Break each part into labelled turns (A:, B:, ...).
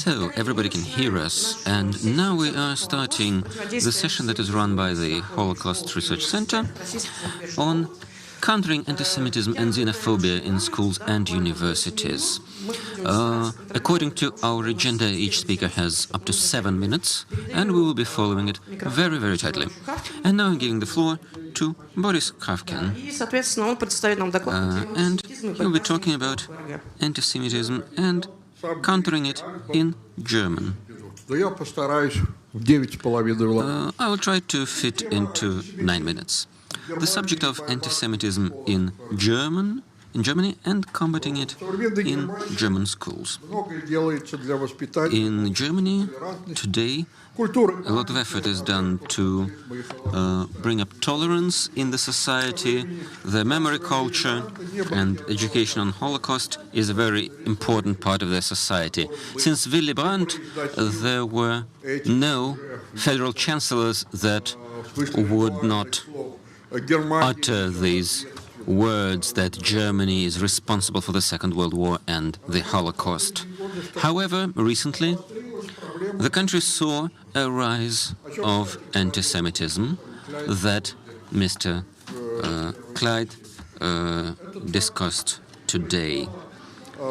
A: So, everybody can hear us, and now we are starting the session that is run by the Holocaust Research Center on countering antisemitism and xenophobia in schools and universities. According to our agenda, each speaker has up to 7 minutes, and we will be following it very, very tightly. And now I'm giving the floor to Boris Khavkin, and he'll be talking about antisemitism and countering it in German. I will try to fit into 9 minutes. The subject of antisemitism in Germany and combating it in German schools. In Germany today, a lot of effort is done to bring up tolerance in the society. The memory culture and education on Holocaust is a very important part of their society. Since Willy Brandt, there were no federal chancellors that would not utter these words that Germany is responsible for the Second World War and the Holocaust. However, recently, the country saw a rise of anti-Semitism that Mr. Clyde discussed today.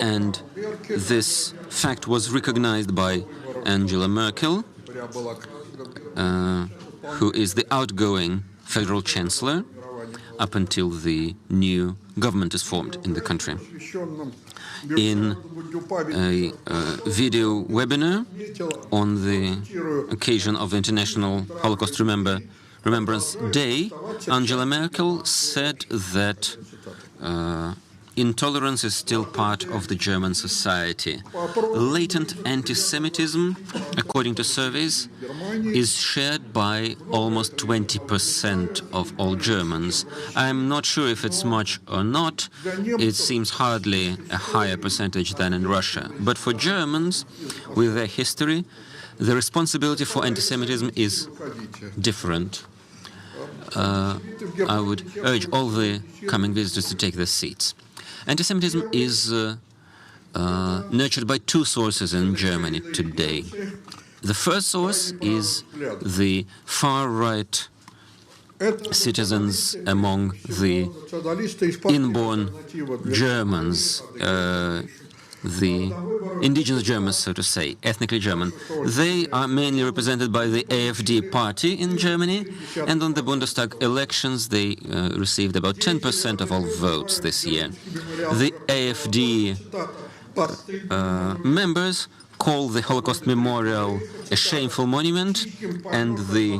A: And this fact was recognized by Angela Merkel, who is the outgoing federal chancellor up until the new government is formed in the country. In a video webinar on the occasion of the International Holocaust Remembrance Day, Angela Merkel said that intolerance is still part of the German society. Latent anti-Semitism, according to surveys, is shared by almost 20% of all Germans. I'm not sure if it's much or not. It seems hardly a higher percentage than in Russia. But for Germans, with their history, the responsibility for anti-Semitism is different. I would urge all the coming visitors to take their seats. Antisemitism is nurtured by two sources in Germany today. The first source is the far-right citizens among the inborn Germans, the indigenous Germans, so to say, ethnically German. They are mainly represented by the AfD party in Germany, and on the Bundestag elections they received about 10% of all votes this year. The AfD members call the Holocaust Memorial a shameful monument, and the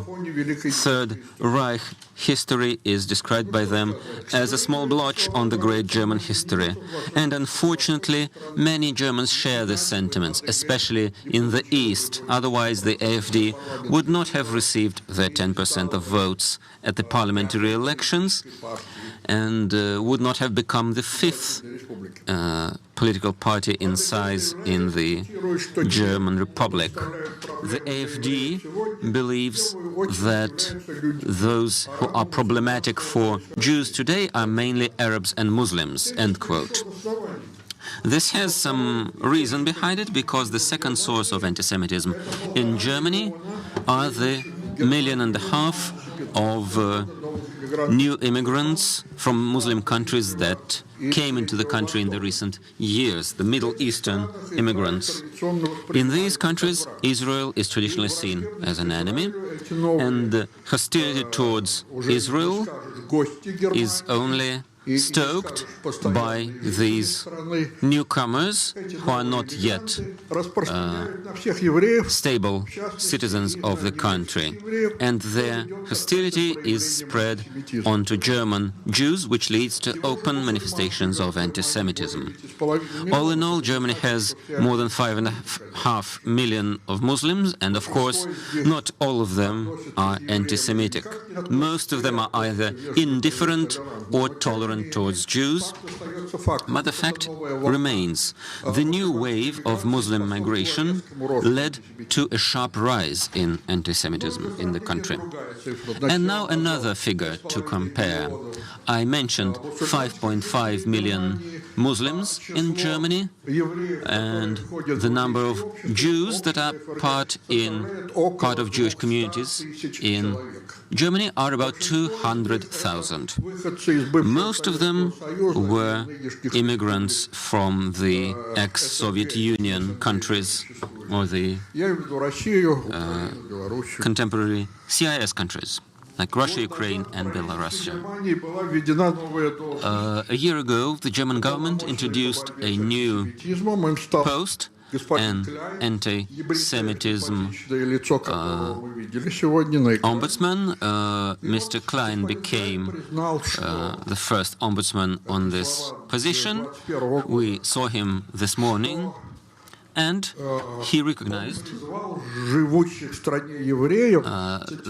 A: Third Reich history is described by them as a small blotch on the great German history. And unfortunately, many Germans share these sentiments, especially in the East. Otherwise, the AfD would not have received their 10% of votes at the parliamentary elections and would not have become the fifth political party in size in the German Republic. The AfD believes that those who are problematic for Jews today are mainly Arabs and Muslims, end quote. This has some reason behind it, because the second source of anti-Semitism in Germany are the 1.5 million of new immigrants from Muslim countries that came into the country in the recent years, the Middle Eastern immigrants. In these countries, Israel is traditionally seen as an enemy, and hostility towards Israel is only stoked by these newcomers who are not yet stable citizens of the country. And their hostility is spread onto German Jews, which leads to open manifestations of anti-Semitism. All in all, Germany has more than 5.5 million of Muslims, and of course, not all of them are anti-Semitic. Most of them are either indifferent or tolerant towards Jews, but the fact remains. The new wave of Muslim migration led to a sharp rise in anti-Semitism in the country. And now another figure to compare. I mentioned 5.5 million Muslims in Germany, and the number of Jews that are part of Jewish communities in Germany are about 200,000. Most of them were immigrants from the ex-Soviet Union countries or the contemporary CIS countries, like Russia, Ukraine, and Belarus. A year ago, the German government introduced a new post, an anti-Semitism ombudsman. Mr. Klein became the first ombudsman on this position. We saw him this morning, and he recognized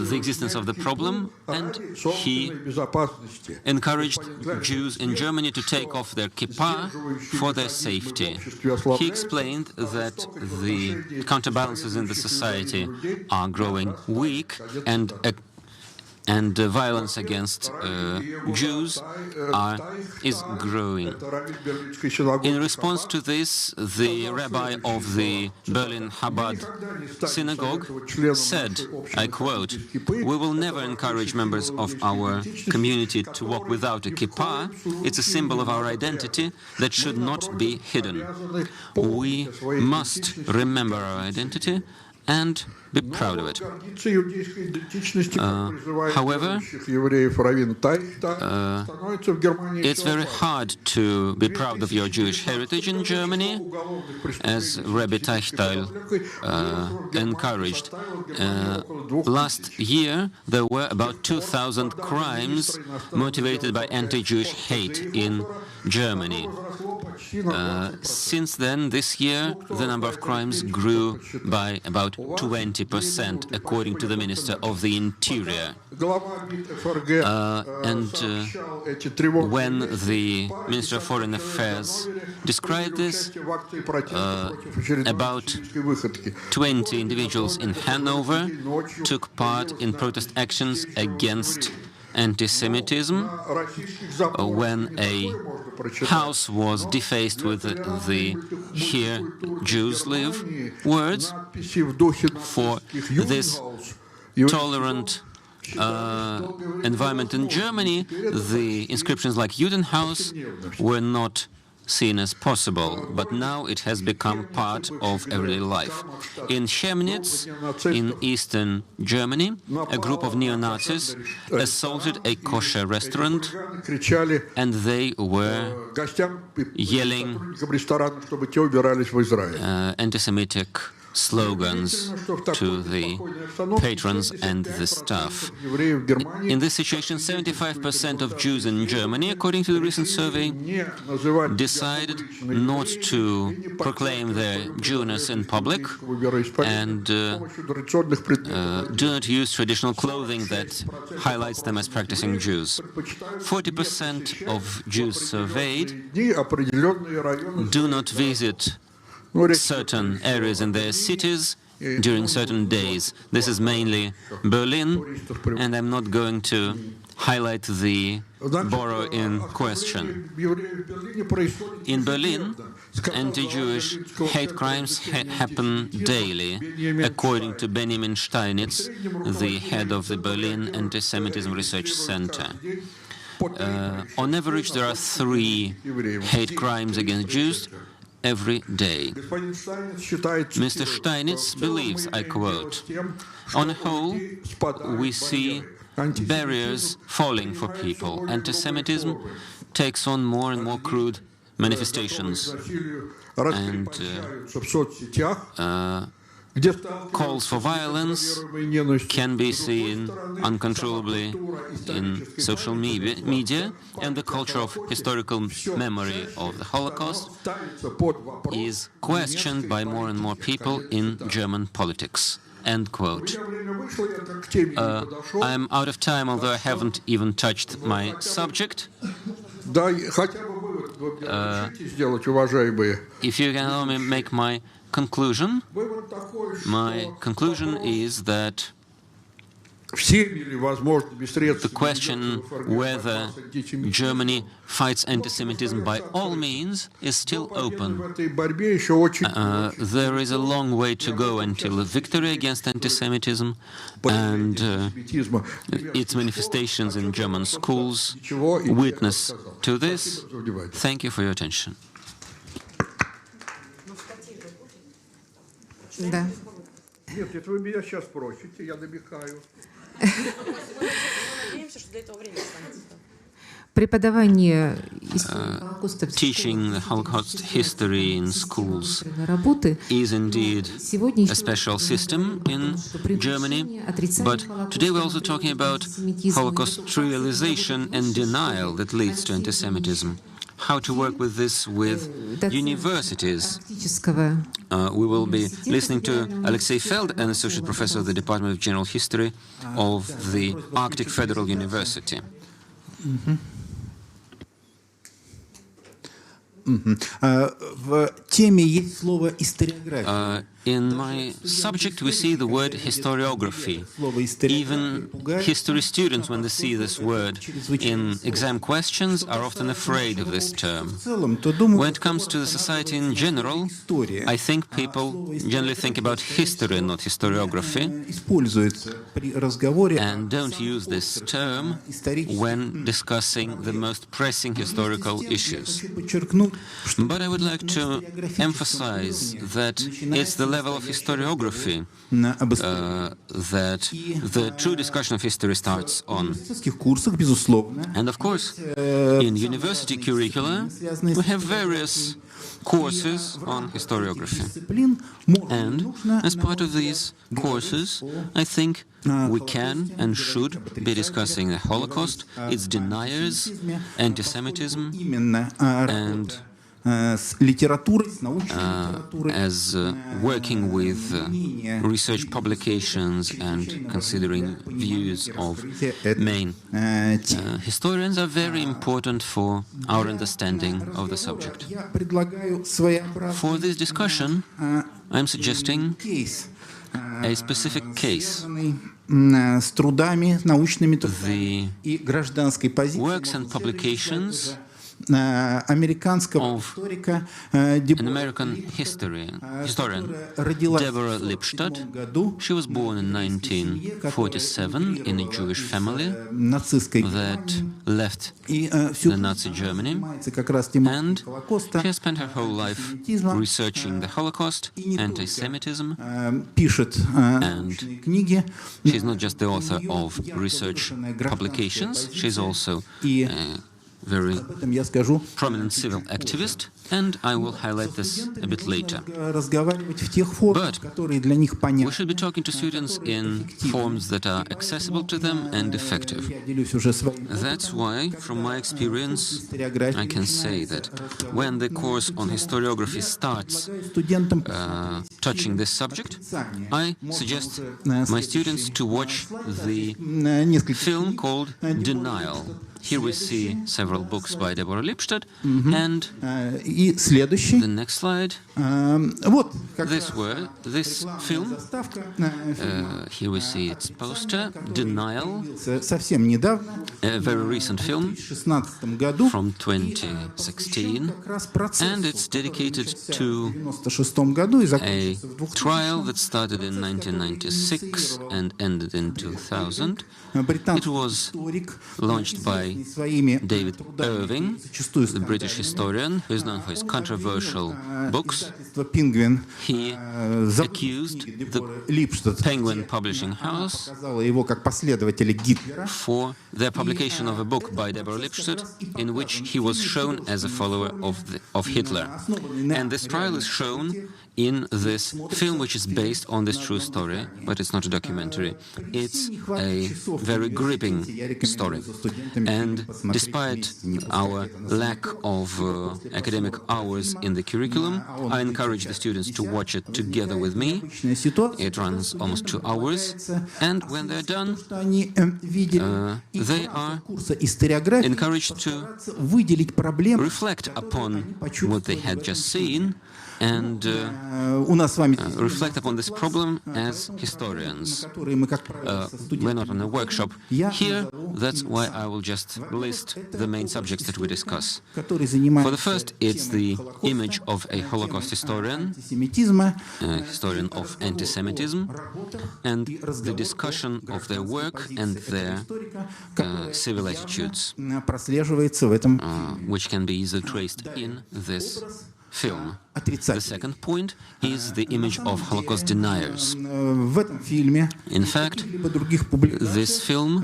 A: the existence of the problem, and he encouraged Jews in Germany to take off their kippah for their safety. He explained that the counterbalances in the society are growing weak, and violence against Jews is growing. In response to this, the rabbi of the Berlin Chabad synagogue said, I quote, "We will never encourage members of our community to walk without a kippah. It's a symbol of our identity that should not be hidden. We must remember our identity and be proud of it." However, it's very hard to be proud of your Jewish heritage in Germany, as Rabbi Teichtal encouraged. Last year, there were about 2,000 crimes motivated by anti-Jewish hate in Germany. Since then, this year, the number of crimes grew by about 20%, according to the Minister of the Interior. When the Minister of Foreign Affairs described this, about 20 individuals in Hanover took part in protest actions against anti-Semitism when a house was defaced with the "Here Jews live" words. For this tolerant environment in Germany, the inscriptions like Judenhaus were not seen as possible, but now it has become part of everyday life. In Chemnitz, in eastern Germany, a group of neo-Nazis assaulted a kosher restaurant, and they were yelling anti-Semitic slogans to the patrons and the staff. In this situation, 75% of Jews in Germany, according to the recent survey, decided not to proclaim their Jewness in public and do not use traditional clothing that highlights them as practicing Jews. 40% of Jews surveyed do not visit certain areas in their cities during certain days. This is mainly Berlin, and I'm not going to highlight the borough in question. In Berlin, anti-Jewish hate crimes happen daily, according to Benjamin Steinitz, the head of the Berlin Antisemitism Research Center. On average, there are 3 hate crimes against Jews every day. Mr. Steinitz believes, I quote, "On a whole, we see barriers falling for people. Antisemitism takes on more and more crude manifestations, and calls for violence can be seen uncontrollably in social media, and the culture of historical memory of the Holocaust is questioned by more and more people in German politics." End quote. I'm out of time, although I haven't even touched my subject. If you can allow me make my conclusion. My conclusion is that The question whether Germany fights anti-Semitism by all means is still open. There is a long way to go until a victory against anti-Semitism and its manifestations in German schools witness to this. Thank you for your attention.
B: Да.
C: Нет, это вы меня сейчас спросите, я намекаю.
B: Преподавание
A: Teaching the Holocaust history in schools is indeed a special system in Germany, but today we're also talking about Holocaust realization and denial that leads to anti-Semitism. How to work with this with universities. We will be listening to Alexey Feldt, an associate professor of the Department of General History of the Arctic Federal University.
D: В теме есть слово историография.
A: In my subject, we see the word historiography. Even history students, when they see this word in exam questions, are often afraid of this term. When it comes to the society in general, I think people generally think about history and not historiography, and don't use this term when discussing the most pressing historical issues. But I would like to emphasize that it's the level of historiography that the true discussion of history starts on. And of course, in university curricula, we have various courses on historiography. And as part of these courses, I think we can and should be discussing the Holocaust, its deniers, anti-Semitism, and as working with research publications and considering views of main historians are very important for our understanding of the subject. For this discussion, I'm suggesting a specific case. The works and publications of an American historian, Deborah Lipstadt. She was born in 1947 in a Jewish family that left the Nazi Germany, and she has spent her whole life researching the Holocaust, anti-Semitism, and she's not just the author of research publications, she's also very prominent civil activist, and I will highlight this a bit later. But we should be talking to students in forms that are accessible to them and effective. That's why, from my experience, I can say that when the course on historiography starts touching this subject, I suggest my students to watch the film called Denial. Here we see several books by Deborah Lipstadt, and the next slide, this film, here we see its poster, Denial, a very recent film from 2016, and it's dedicated to a trial that started in 1996 and ended in 2000. It was launched by David Irving, the British historian, who is known for his controversial books. He accused the Penguin Publishing House for their publication of a book by Deborah Lipstadt in which he was shown as a follower of Hitler. And this trial is shown in this film, which is based on this true story, but it's not a documentary. It's a very gripping story. And despite our lack of academic hours in the curriculum, I encourage the students to watch it together with me. It runs almost 2 hours, and when they're done, they are encouraged to reflect upon what they had just seen and reflect upon this problem as historians. We're not on a workshop here, that's why I will just list the main subjects that we discuss. For the first, it's the image of a Holocaust historian, historian of anti-Semitism, and the discussion of their work and their civil attitudes, which can be easily traced in this film. The second point is the image of Holocaust deniers. In fact, this film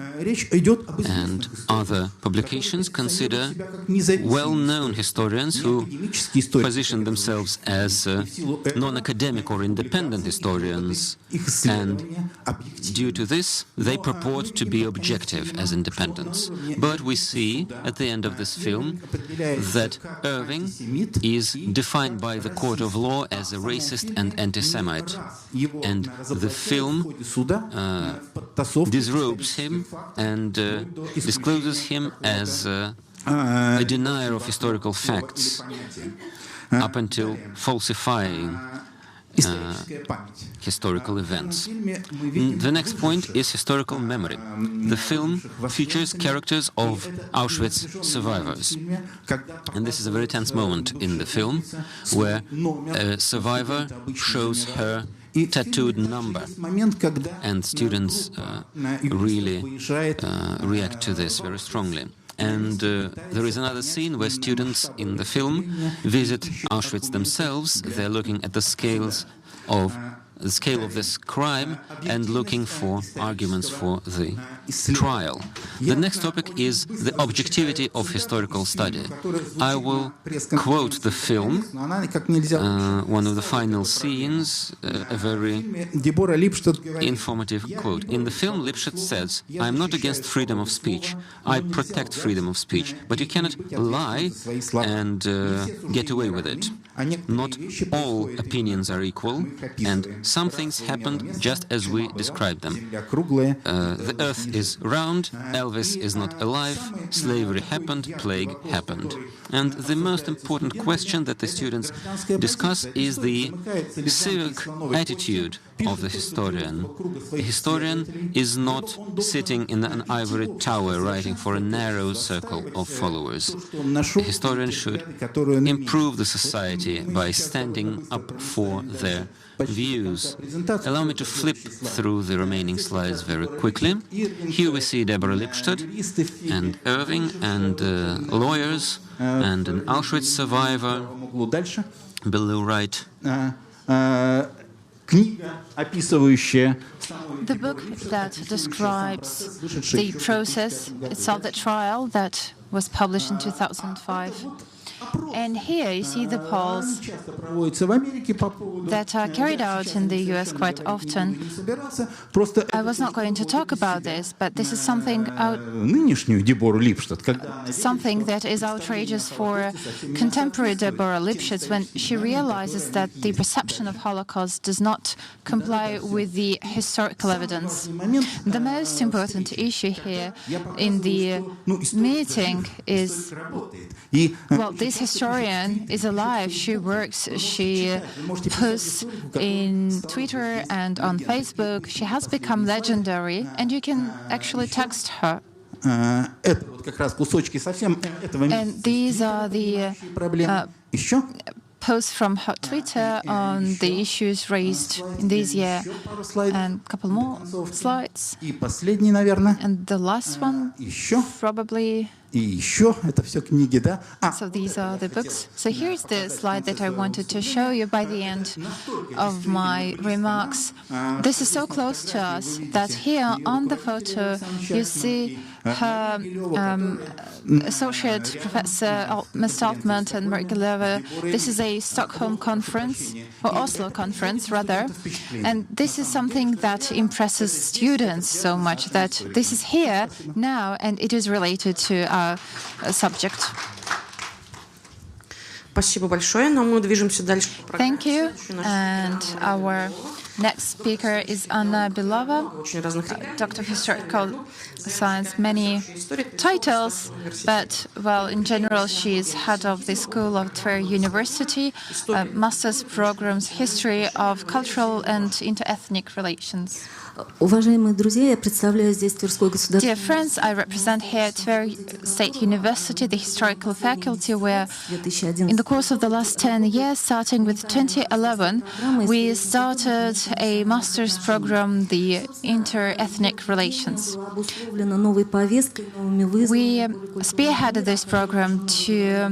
A: and other publications consider well-known historians who position themselves as non-academic or independent historians, and due to this, they purport to be objective as independents. But we see at the end of this film that Irving is defined by the court of law as a racist and anti-Semite, and the film disrobes him and discloses him as a denier of historical facts, up until falsifying historical events. The next point is historical memory. The film features characters of Auschwitz survivors. And this is a very tense moment in the film, where a survivor shows her tattooed number, and students really react to this very strongly. And there is another scene where students in the film visit Auschwitz themselves. They're looking at the scale of this crime and looking for arguments for the trial. The next topic is the objectivity of historical study. I will quote the film, one of the final scenes, a very informative quote. In the film, Lipschitz says, "I am not against freedom of speech. I protect freedom of speech. But you cannot lie and get away with it. Not all opinions are equal, and some things happened just as we described them. The earth is round, Elvis is not alive, slavery happened, plague happened." And the most important question that the students discuss is the civic attitude of the historian. A historian is not sitting in an ivory tower writing for a narrow circle of followers. A historian should improve the society by standing up for their views. Allow me to flip through the remaining slides very quickly. Here we see Deborah Lipstadt and Irving and lawyers and an Auschwitz survivor below right.
B: The book that describes the process itself, the trial that was published in 2005. And here you see the polls that are carried out in the US quite often. I was not going to talk about this, but this is something that is outrageous for contemporary Deborah Lipschitz when she realizes that the perception of Holocaust does not comply with the historical evidence. The most important issue here in the meeting is, well, this historian is alive, she works, she posts in Twitter and on Facebook, she has become legendary, and you can actually text her. And these are the posts from her Twitter on the issues raised in this year. And a couple more slides. And the last one, probably. So these are the books. So here's the slide that I wanted to show you by the end of my remarks. This is so close to us that here on the photo you see her associate professor Mr. Altman and Gileva. This is a Stockholm conference, or Oslo conference rather, and this is something that impresses students so much that this is here now and it is related to our subject. Thank you. And our next speaker is Anna Belova, Doctor of Historical Science, many titles, but, well, in general, she is head of the School of Tver University, master's programs, History of Cultural and Interethnic Relations. Dear friends, I represent here Tver State University, the historical faculty, where in the course of the last 10 years, starting with 2011, we started a master's program, the Interethnic Relations. We spearheaded this program to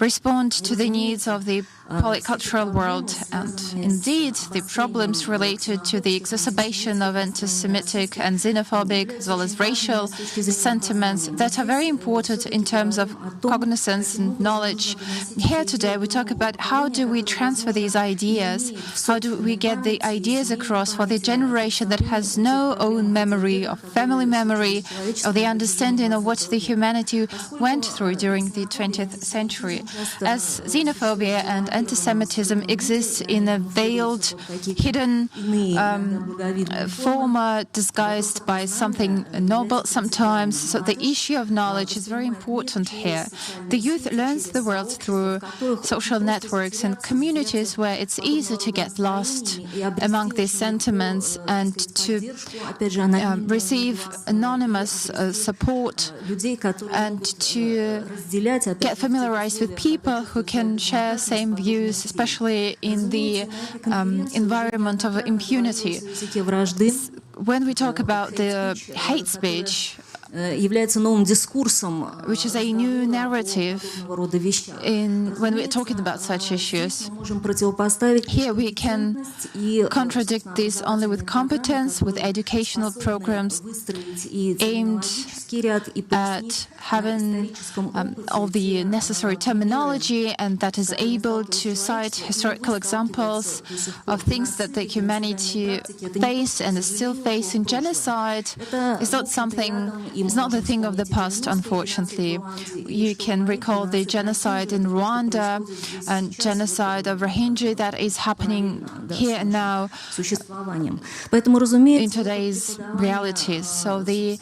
B: respond to the needs of the polycultural world, and indeed the problems related to the exacerbation of anti-Semitic and xenophobic as well as racial sentiments that are very important in terms of cognizance and knowledge. Here today we talk about how do we transfer these ideas, how do we get the ideas across for the generation that has no own memory of family memory or the understanding of what the humanity went through during the 20th century. As xenophobia and anti-Semitism exists in a veiled, hidden form, disguised by something noble sometimes. So the issue of knowledge is very important here. The youth learns the world through social networks and communities where it's easy to get lost among these sentiments and to receive anonymous support and to get familiarized with people who can share same views, especially in the environment of impunity. When we talk about the hate speech, which is a new narrative when we're talking about such issues. Here we can contradict this only with competence, with educational programs aimed at having all the necessary terminology and that is able to cite historical examples of things that the humanity faced and is still facing. Genocide is not something. It's not the thing of the past, unfortunately. You can recall the genocide in Rwanda and genocide of Rohingya that is happening here and now in today's realities. So the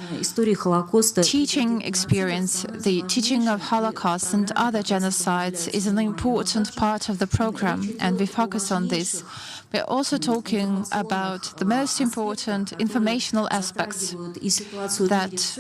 B: teaching experience, the teaching of Holocaust and other genocides is an important part of the program, and we focus on this. We're also talking about the most important informational aspects that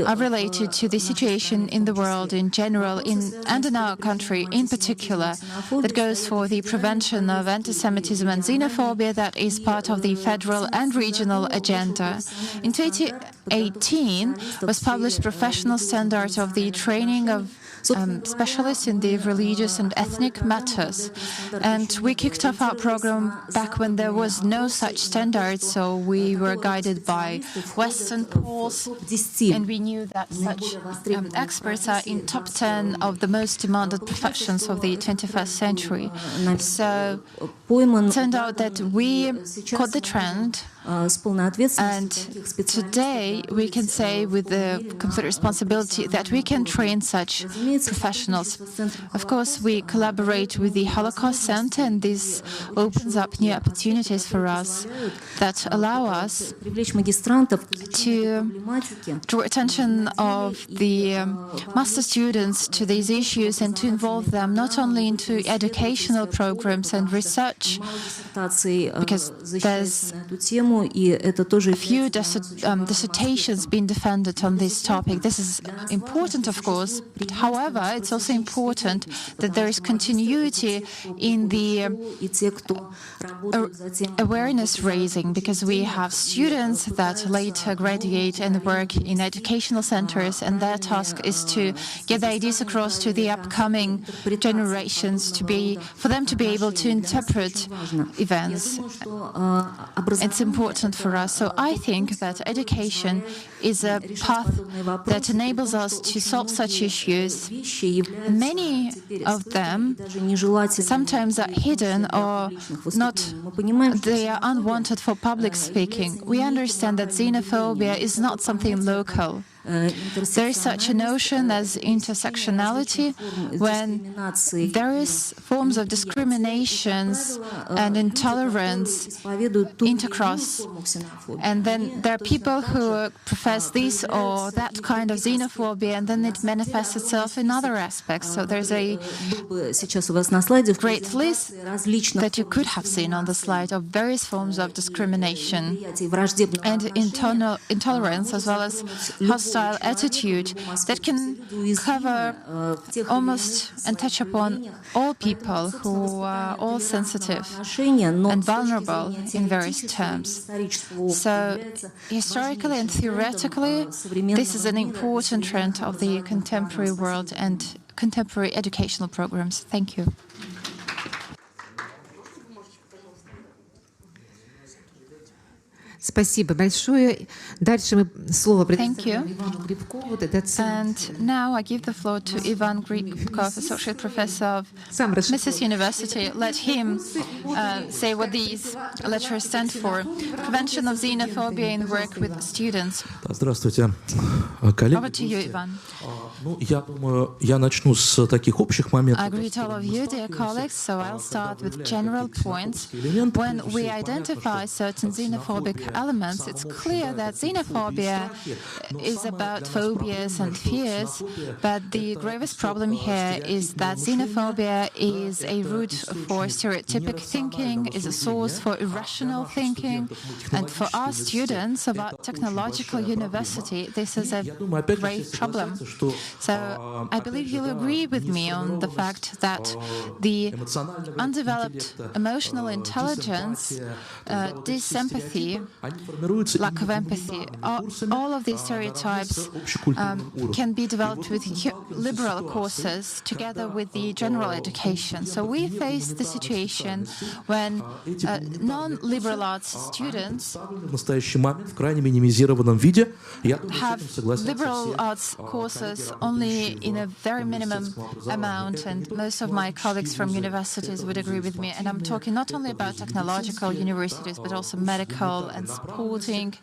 B: are related to the situation in the world in general and in our country in particular, that goes for the prevention of anti-Semitism and xenophobia that is part of the federal and regional agenda. In 2018 was published Professional Standard of the Training of specialists in the religious and ethnic matters. And we kicked off our program back when there was no such standard, so we were guided by Western polls, and we knew that such experts are in top 10 of the most demanded professions of the 21st century. So it turned out that we caught the trend, and today we can say with the complete responsibility that we can train such professionals. Of course, we collaborate with the Holocaust Center, and this opens up new opportunities for us that allow us to draw attention of the master students to these issues and to involve them not only into educational programs and research, because there's a few dissertations being defended on this topic. This is important, of course, but however, it's also important that there is continuity in the awareness raising, because we have students that later graduate and work in educational centers, and their task is to get the ideas across to the upcoming generations, for them to be able to interpret events. It's important for us. So I think that education is a path that enables us to solve such issues. Many of them sometimes are hidden or not, they are unwanted for public speaking. We understand that xenophobia is not something local. There is such a notion as intersectionality when various forms of discriminations and intolerance intercross. And then there are people who profess this or that kind of xenophobia, and then it manifests itself in other aspects. So there's a great list that you could have seen on the slide of various forms of discrimination and intolerance, as well as hostile attitude that can cover almost and touch upon all people who are all sensitive and vulnerable in various terms. So historically and theoretically, this is an important trend of the contemporary world and contemporary educational programs. Thank you.
E: Спасибо большое. Дальше мы слово
B: предоставим
E: Ивану Грибкову.
B: And now I give the floor to Ivan Gribkov, Associate Professor of MISIS University. Let him say what these lectures stand for. Prevention of xenophobia in work with students.
F: Здравствуйте, коллеги.
B: Over to you, Ivan.
F: Я думаю, я начну с таких общих моментов.
B: I greet all of you, dear colleagues, so I'll start with general points. When we identify certain xenophobic elements, it's clear that xenophobia is about phobias and fears, but the gravest problem here is that xenophobia is a root for stereotypic thinking, is a source for irrational thinking, and for our students about technological university, this is a grave problem. So I believe you'll agree with me on the fact that the undeveloped emotional intelligence, disempathy, lack of empathy, all of these stereotypes can be developed with liberal courses together with the general education. So we face the situation when non-liberal arts students have liberal arts courses only in a very minimum amount, and most of my colleagues from universities would agree with me. And I'm talking not only about technological universities, but also medical and sporting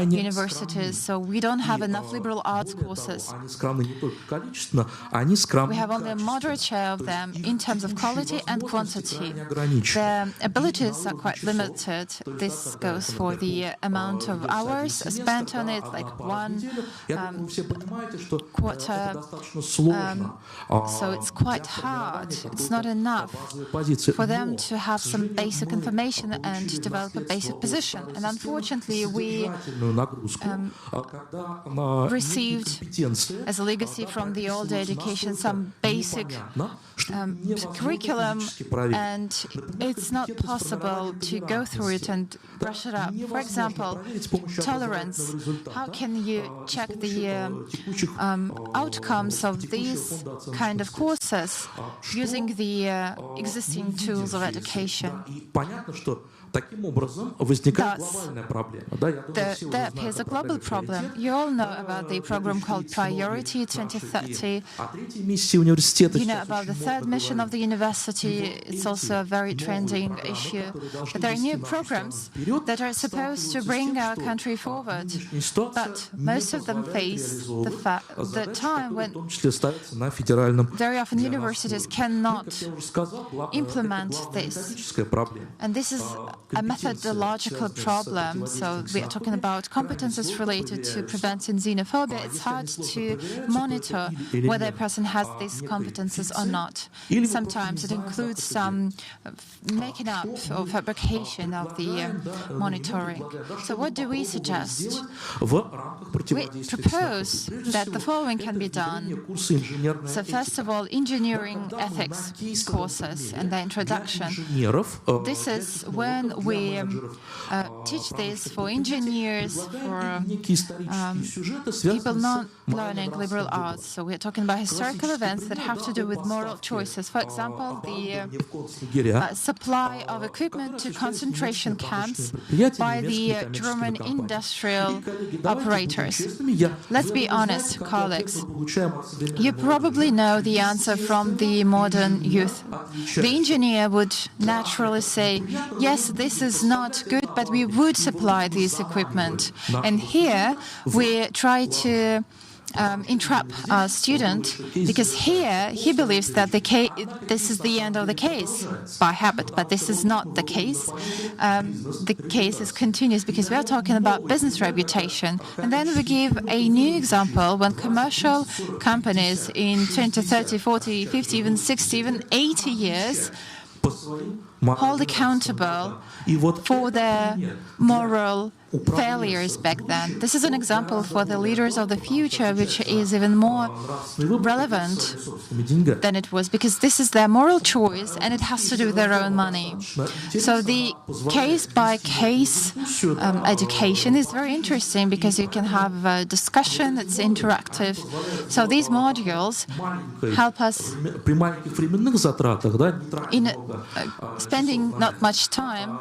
B: universities. So we don't have enough liberal arts courses. We have only a moderate share of them in terms of quality and quantity. Their abilities are quite limited. This goes for the amount of hours spent on it, like 1/4. So it's quite hard. It's not enough for them to have some basic information and develop a basic position. And unfortunately, we received as a legacy from the older education some basic curriculum, and it's not possible to go through it and brush it up. For example, tolerance. How can you check the outcomes of these kind of courses using the existing tools of education? Thus, there appears a global problem. You all know about the program called Priority 2030. You know about the third mission of the university. It's also a very trending issue. But there are new programs that are supposed to bring our country forward. But most of them face the time when very often universities cannot implement this. And this is a methodological problem. So we are talking about competences related to preventing xenophobia. It's hard to monitor whether a person has these competences or not. Sometimes it includes some making up or fabrication of the monitoring. So what do we suggest? We propose that the following can be done. So first of all, engineering ethics courses and the introduction. This is when we teach this for engineers, for people not learning liberal arts. So we're talking about historical events that have to do with moral choices. For example, the supply of equipment to concentration camps by the German industrial operators. Let's be honest, colleagues. You probably know the answer from the modern youth. The engineer would naturally say, yes, this is not good, but we would supply this equipment. And here we try to entrap a student, because here he believes that this is the end of the case by habit, but this is not the case. The case is continuous because we are talking about business reputation. And then we give a new example when commercial companies in 20, 30, 40, 50, even 60, even 80 years hold accountable for their moral failures back then. This is an example for the leaders of the future, which is even more relevant than it was, because this is their moral choice and it has to do with their own money. So the case-by-case education is very interesting because you can have a discussion, it's interactive. So these modules help us in spending not much time.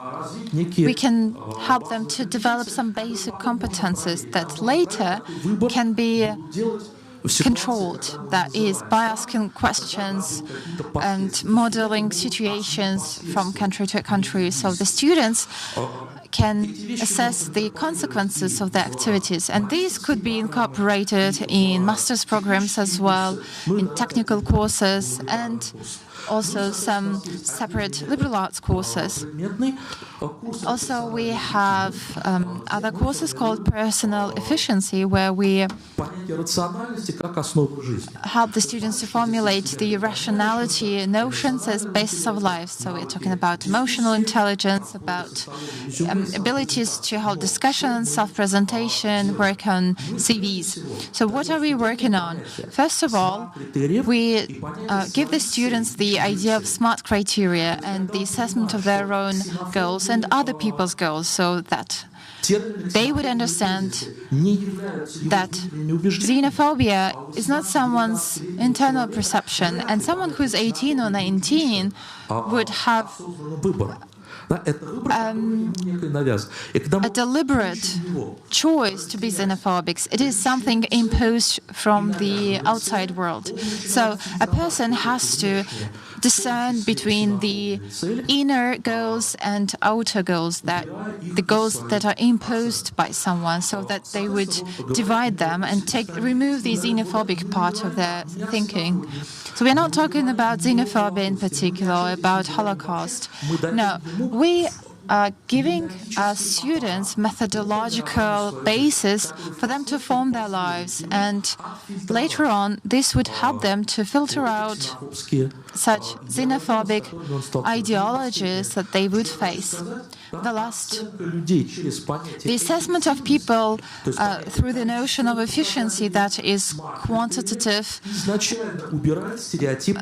B: We can help them to develop some basic competences that later can be controlled. That is, by asking questions and modeling situations from country to country, so the students can assess the consequences of their activities. And these could be incorporated in master's programs as well, in technical courses, and also some separate liberal arts courses. Also, we have other courses called personal efficiency, where we help the students to formulate the rationality notions as basis of life. So we're talking about emotional intelligence, about abilities to hold discussions, self-presentation, work on CVs. So what are we working on? First of all, we give the students the idea of SMART criteria and the assessment of their own goals and other people's goals, so that they would understand that xenophobia is not someone's internal perception, and someone who's 18 or 19 would have a deliberate choice to be xenophobic. It is something imposed from the outside world. So a person has to discern between the inner goals and outer goals, that the goals that are imposed by someone, so that they would divide them and remove the xenophobic part of their thinking. So we're not talking about xenophobia in particular, about Holocaust. No, we are giving our students methodological basis for them to form their lives, and later on this would help them to filter out such xenophobic ideologies that they would face. The assessment of people through the notion of efficiency, that is quantitative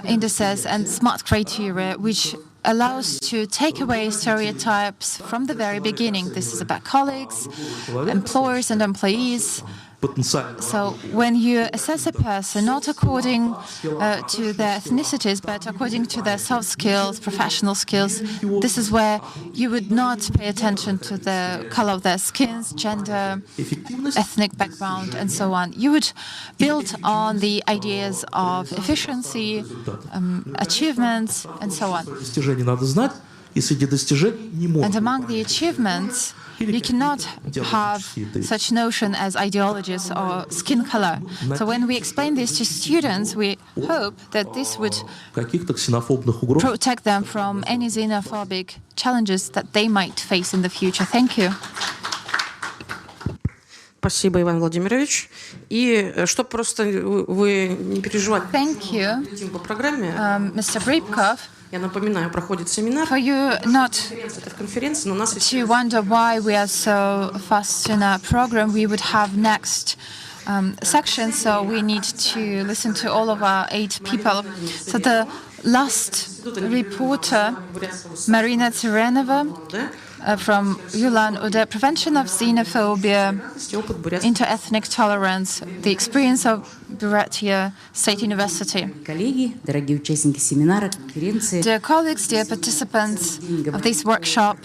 B: indices and SMART criteria, which allows to take away stereotypes from the very beginning. This is about colleagues, employers and employees. So when you assess a person not according to their ethnicities, but according to their soft skills, professional skills, this is where you would not pay attention to the color of their skins, gender, ethnic background, and so on. You would build on the ideas of efficiency, achievements, and so on. And among the achievements, you cannot have such notion as ideologies or skin color. So when we explain this to students, we hope that this would protect them from any xenophobic challenges that they might face in the future. Thank you.
G: Спасибо, Иван Владимирович. И чтобы просто вы не переживали по программе,
B: Mr. Gribkov,
G: я напоминаю, проходит семинар.
B: For you not
G: конференция, но у нас
B: to wonder why we are so fast in our program, we would have next section, so we need to listen to all of our 8 people. So the last reporter, Marina Tsyrenova, from Ulan-Ude, Prevention of Xenophobia, Inter-Ethnic Tolerance, the experience of Buryatia State University.
H: Коллеги, дорогие участники семинара, конференции.
B: Dear colleagues, dear participants of this workshop,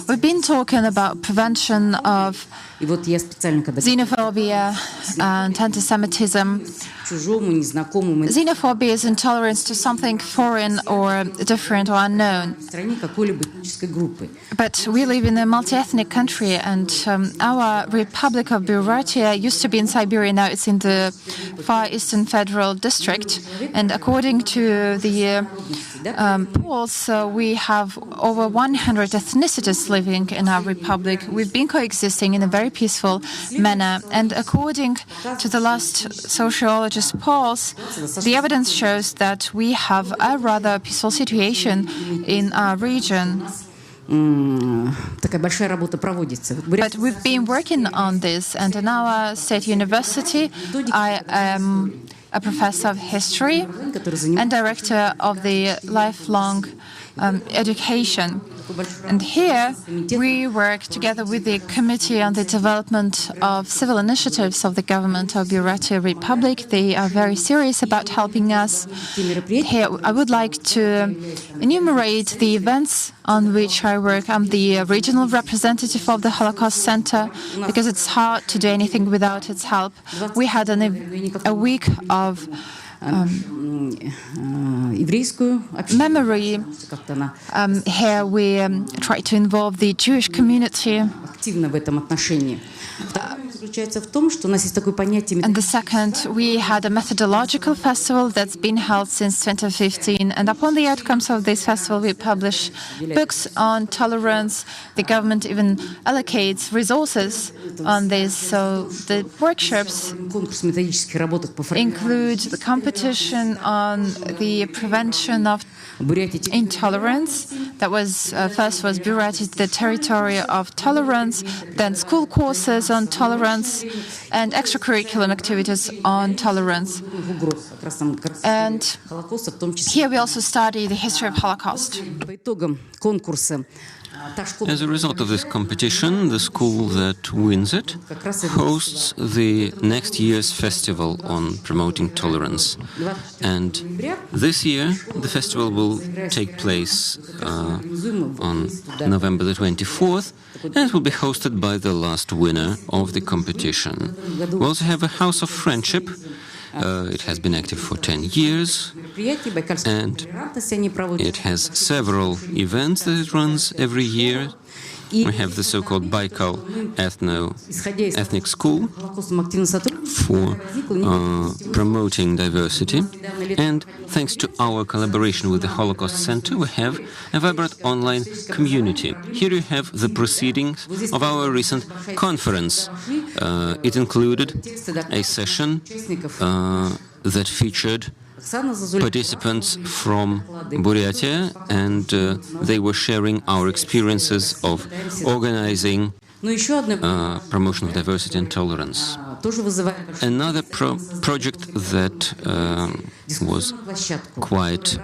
B: we've been talking about prevention of xenophobia and antisemitism. Xenophobia is intolerance to something foreign or different or unknown. But we live in a multi-ethnic country, and our Republic of Buryatia used to be in Siberia, now it's in the Far Eastern Federal District. And according to the polls, we have over 100 ethnicities living in our republic. We've been coexisting in a very peaceful manner. And according to the last sociologist polls, the evidence shows that we have a rather peaceful situation in our region. But we've been working on this, and in our state university, I am a professor of history and director of the lifelong education. And here we work together with the Committee on the Development of Civil Initiatives of the Government of Buryatia Republic. They are very serious about helping us. Here I would like to enumerate the events on which I work. I'm the regional representative of the Holocaust Center because it's hard to do anything without its help. We had a week of memory. Here we try to involve the Jewish community. And the second, we had a methodological festival that's been held since 2015. And upon the outcomes of this festival, we publish books on tolerance. The government even allocates resources on this. So the workshops include the competition on the prevention of intolerance. That was first was Buryatia, the territory of tolerance, then school courses on tolerance and extracurricular activities on tolerance. And here we also study the history of Holocaust.
A: As a result of this competition, the school that wins it hosts the next year's festival on promoting tolerance. And this year, the festival will take place on November the 24th, and it will be hosted by the last winner of the competition. We also have a House of Friendship. It has been active for 10 years, and it has several events that it runs every year. We have the so-called Baikal Ethnic School for promoting diversity. And thanks to our collaboration with the Holocaust Center, we have a vibrant online community. Here you have the proceedings of our recent conference. It included a session that featured participants from Buryatia, and they were sharing our experiences of organizing promotion of diversity and tolerance. Another project that was quite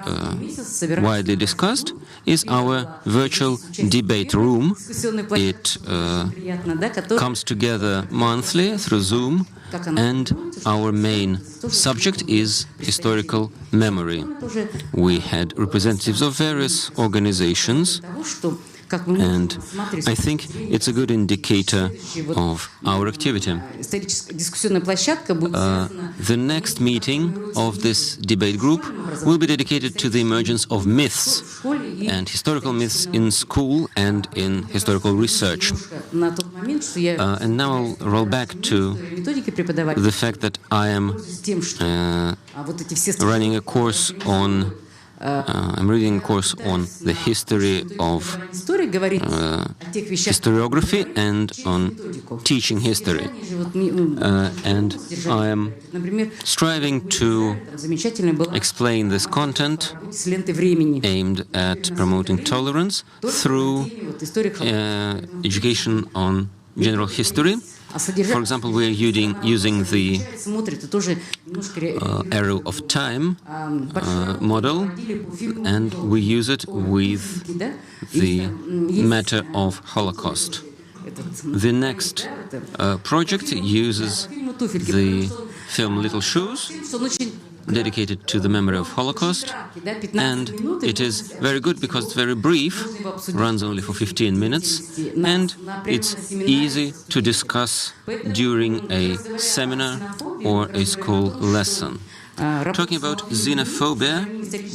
A: widely discussed is our virtual debate room. It comes together monthly through Zoom, and our main subject is historical memory. We had representatives of various organizations, and I think it's a good indicator of our activity. The next meeting of this debate group will be dedicated to the emergence of myths and historical myths in school and in historical research. And now I'll roll back to the fact that I am running a course on I'm reading a course on the history of historiography and on teaching history. And I am striving to explain this content aimed at promoting tolerance through education on general history. For example, we are using the arrow of time model, and we use it with the matter of Holocaust. The next project uses the film Little Shoes, dedicated to the memory of Holocaust, and it is very good because it's very brief, runs only for 15 minutes, and it's easy to discuss during a seminar or a school lesson. Talking about xenophobia,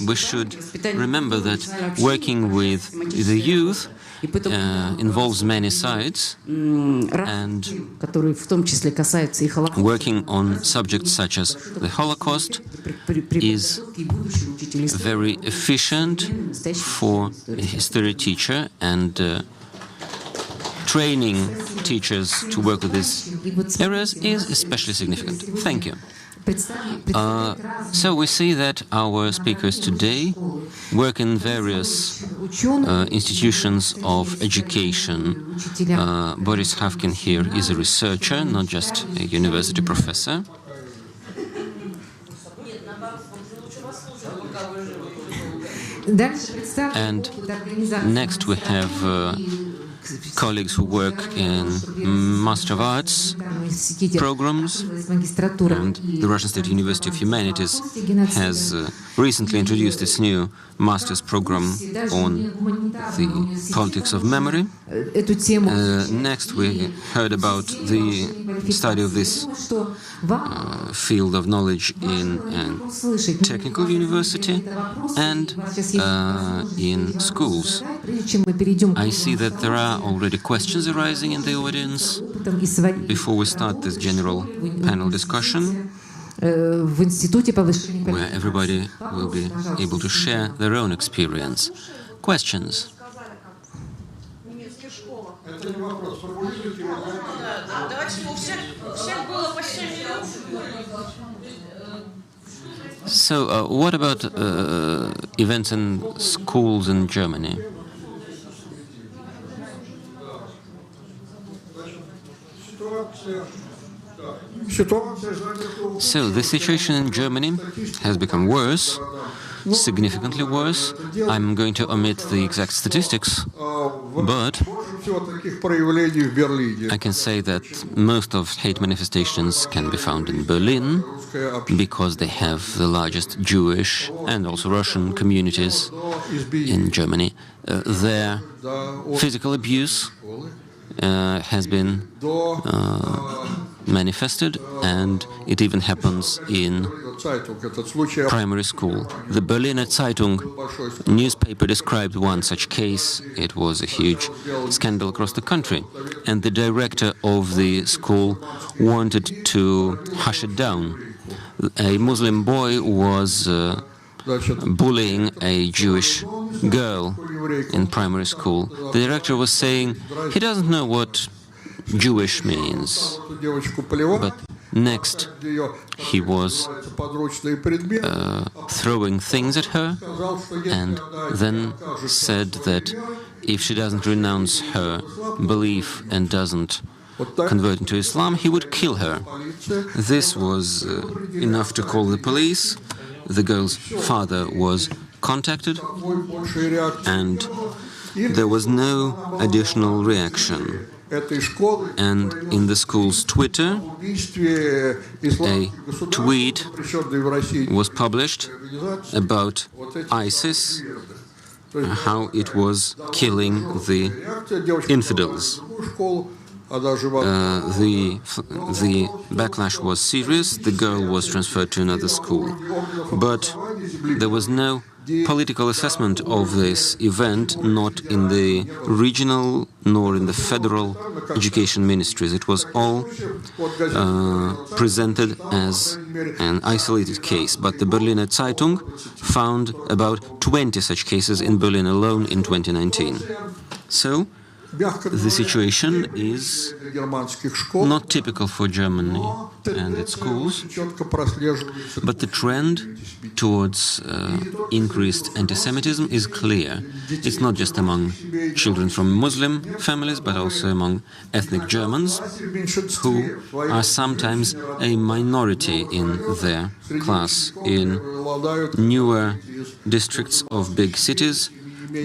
A: we should remember that working with the youth involves many sides, and working on subjects such as the Holocaust is very efficient for a history teacher, and training teachers to work with these areas is especially significant. Thank you. So we see that our speakers today work in various institutions of education. Boris Khavkin here is a researcher, not just a university professor. And next we have colleagues who work in Master of Arts programs, and the Russian State University of Humanities has recently introduced its new master's program on the politics of memory. Next we heard about the study of this field of knowledge in a technical university and in schools. I see that there are already questions arising in the audience. Before we start this general panel discussion, where everybody will be able to share their own experience. Questions? So, what about events in schools in Germany? So, the situation in Germany has become worse, significantly worse. I'm going to omit the exact statistics, but I can say that most of hate manifestations can be found in Berlin, because they have the largest Jewish and also Russian communities in Germany. Their physical abuse has been manifested, and it even happens in primary school. The Berliner Zeitung newspaper described one such case. It was a huge scandal across the country, and the director of the school wanted to hush it down. A Muslim boy was bullying a Jewish girl in primary school. The director was saying he doesn't know what Jewish means, but next he was throwing things at her, and then said that if she doesn't renounce her belief and doesn't convert into Islam, he would kill her. This was enough to call the police. The girl's father was contacted, and there was no additional reaction. And in the school's Twitter, a tweet was published about ISIS, how it was killing the infidels. The backlash was serious. The girl was transferred to another school. But there was no political assessment of this event, not in the regional nor in the federal education ministries. It was all presented as an isolated case. But the Berliner Zeitung found about 20 such cases in Berlin alone in 2019. So, the situation is not typical for Germany and its schools, but the trend towards increased antisemitism is clear. It's not just among children from Muslim families, but also among ethnic Germans, who are sometimes a minority in their class. In newer districts of big cities,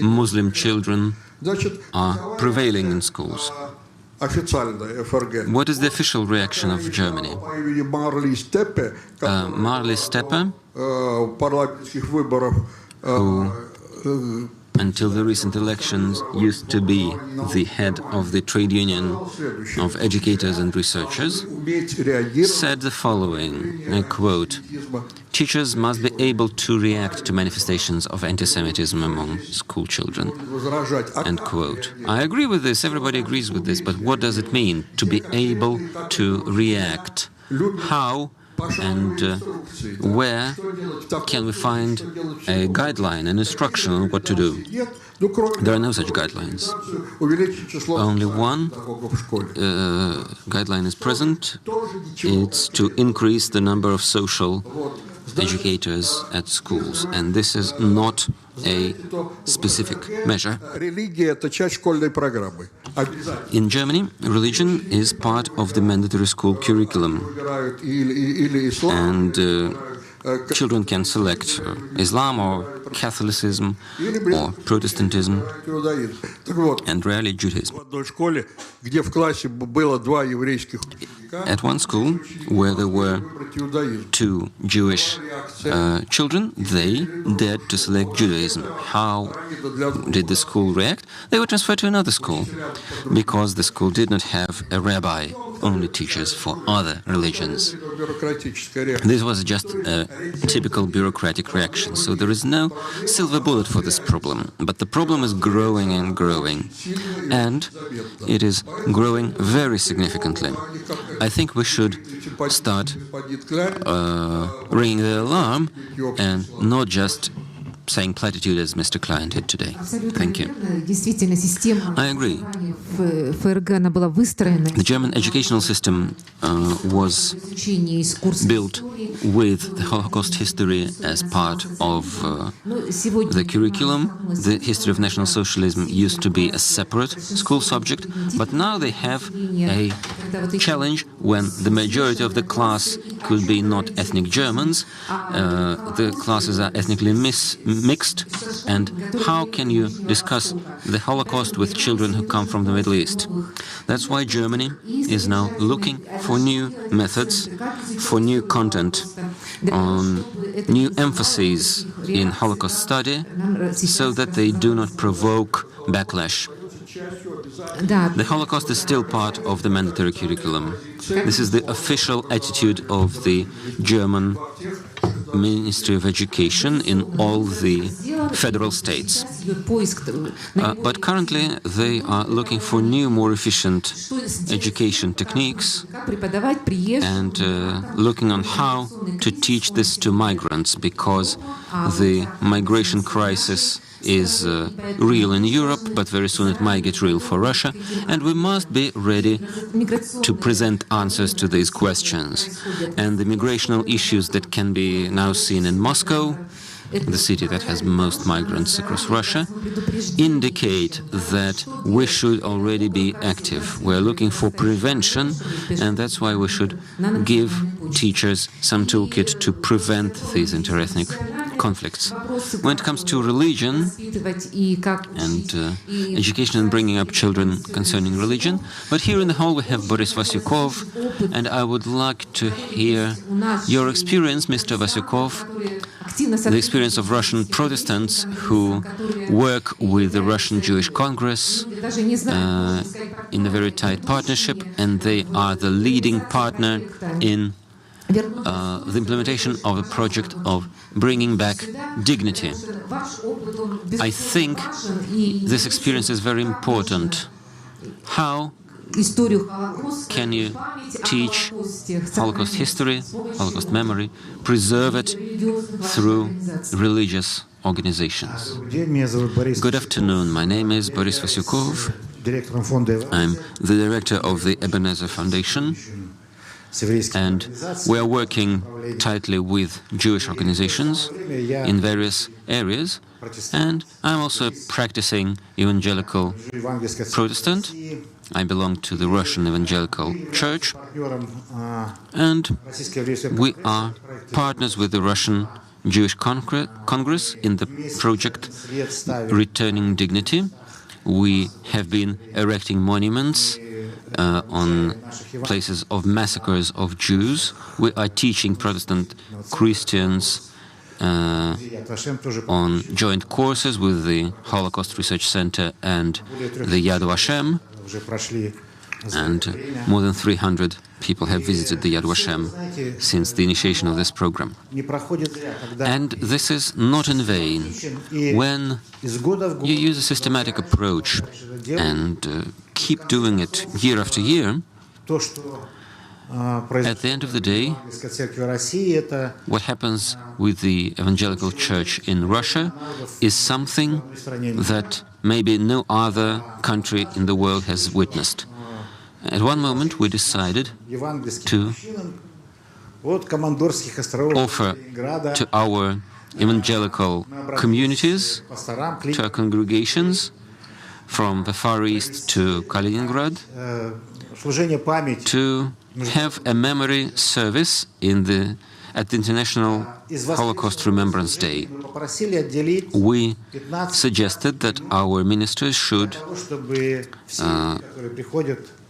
A: Muslim children are prevailing in schools. What is the official reaction of Germany? Marley Steppe, who until the recent elections used to be the head of the trade union of educators and researchers, said the following, I quote, "Teachers must be able to react to manifestations of anti-Semitism among school children." End quote. I agree with this, everybody agrees with this, but what does it mean to be able to react? How and where can we find a guideline, an instruction on what to do? There are no such guidelines. Only one guideline is present. It's to increase the number of social educators at schools, and this is not a specific measure. In Germany, religion is part of the mandatory school curriculum, and children can select Islam or Catholicism or Protestantism, and rarely Judaism. At one school where there were 2 Jewish children, they dared to select Judaism. How did the school react? They were transferred to another school because the school did not have a rabbi, only teachers for other religions. This was just a typical bureaucratic reaction, so there is no silver bullet for this problem. But the problem is growing and growing, and it is growing very significantly. I think we should start ringing the alarm and not just saying platitude as Mr. Klein did today. Thank you. I agree. The German educational system was built with the Holocaust history as part of the curriculum. The history of National Socialism used to be a separate school subject, but now they have a challenge when the majority of the class could be not ethnic Germans. The classes are ethnically mixed, and how can you discuss the Holocaust with children who come from the Middle East? That's why Germany is now looking for new methods, for new content, on new emphases in Holocaust study, so that they do not provoke backlash. The Holocaust is still part of the mandatory curriculum. This is the official attitude of the German Ministry of Education in all the federal states. But currently they are looking for new, more efficient education techniques and looking on how to teach this to migrants, because the migration crisis is real in Europe, but very soon it might get real for Russia, and we must be ready to present answers to these questions. And the migrational issues that can be now seen in Moscow, the city that has most migrants across Russia, indicate that we should already be active. We're looking for prevention, and that's why we should give teachers some toolkit to prevent these interethnic conflicts. When it comes to religion and education and bringing up children concerning religion, but here in the hall we have Boris Vasyukov, and I would like to hear your experience, Mr. Vasyukov, the experience of Russian Protestants who work with the Russian Jewish Congress in a very tight partnership, and they are the leading partner in the implementation of a project of bringing back dignity. I think this experience is very important. How can you teach Holocaust history, Holocaust memory, preserve it through religious organizations? Good afternoon, my name is Boris Vasyukov. I'm the director of the Ebenezer Foundation, and we are working tightly with Jewish organizations in various areas, and I'm also a practicing evangelical Protestant. I belong to the Russian Evangelical Church, and we are partners with the Russian Jewish Congress in the project Returning Dignity. We have been erecting monuments on places of massacres of Jews. We are teaching Protestant Christians on joint courses with the Holocaust Research Center and the Yad Vashem, and more than 300 people have visited the Yad Vashem since the initiation of this program. And this is not in vain. When you use a systematic approach and keep doing it year after year, at the end of the day, what happens with the Evangelical Church in Russia is something that maybe no other country in the world has witnessed. At one moment, we decided to offer to our evangelical communities, to our congregations, from the Far East to Kaliningrad, to have a memory service at the International Holocaust Remembrance Day. We suggested that our ministers should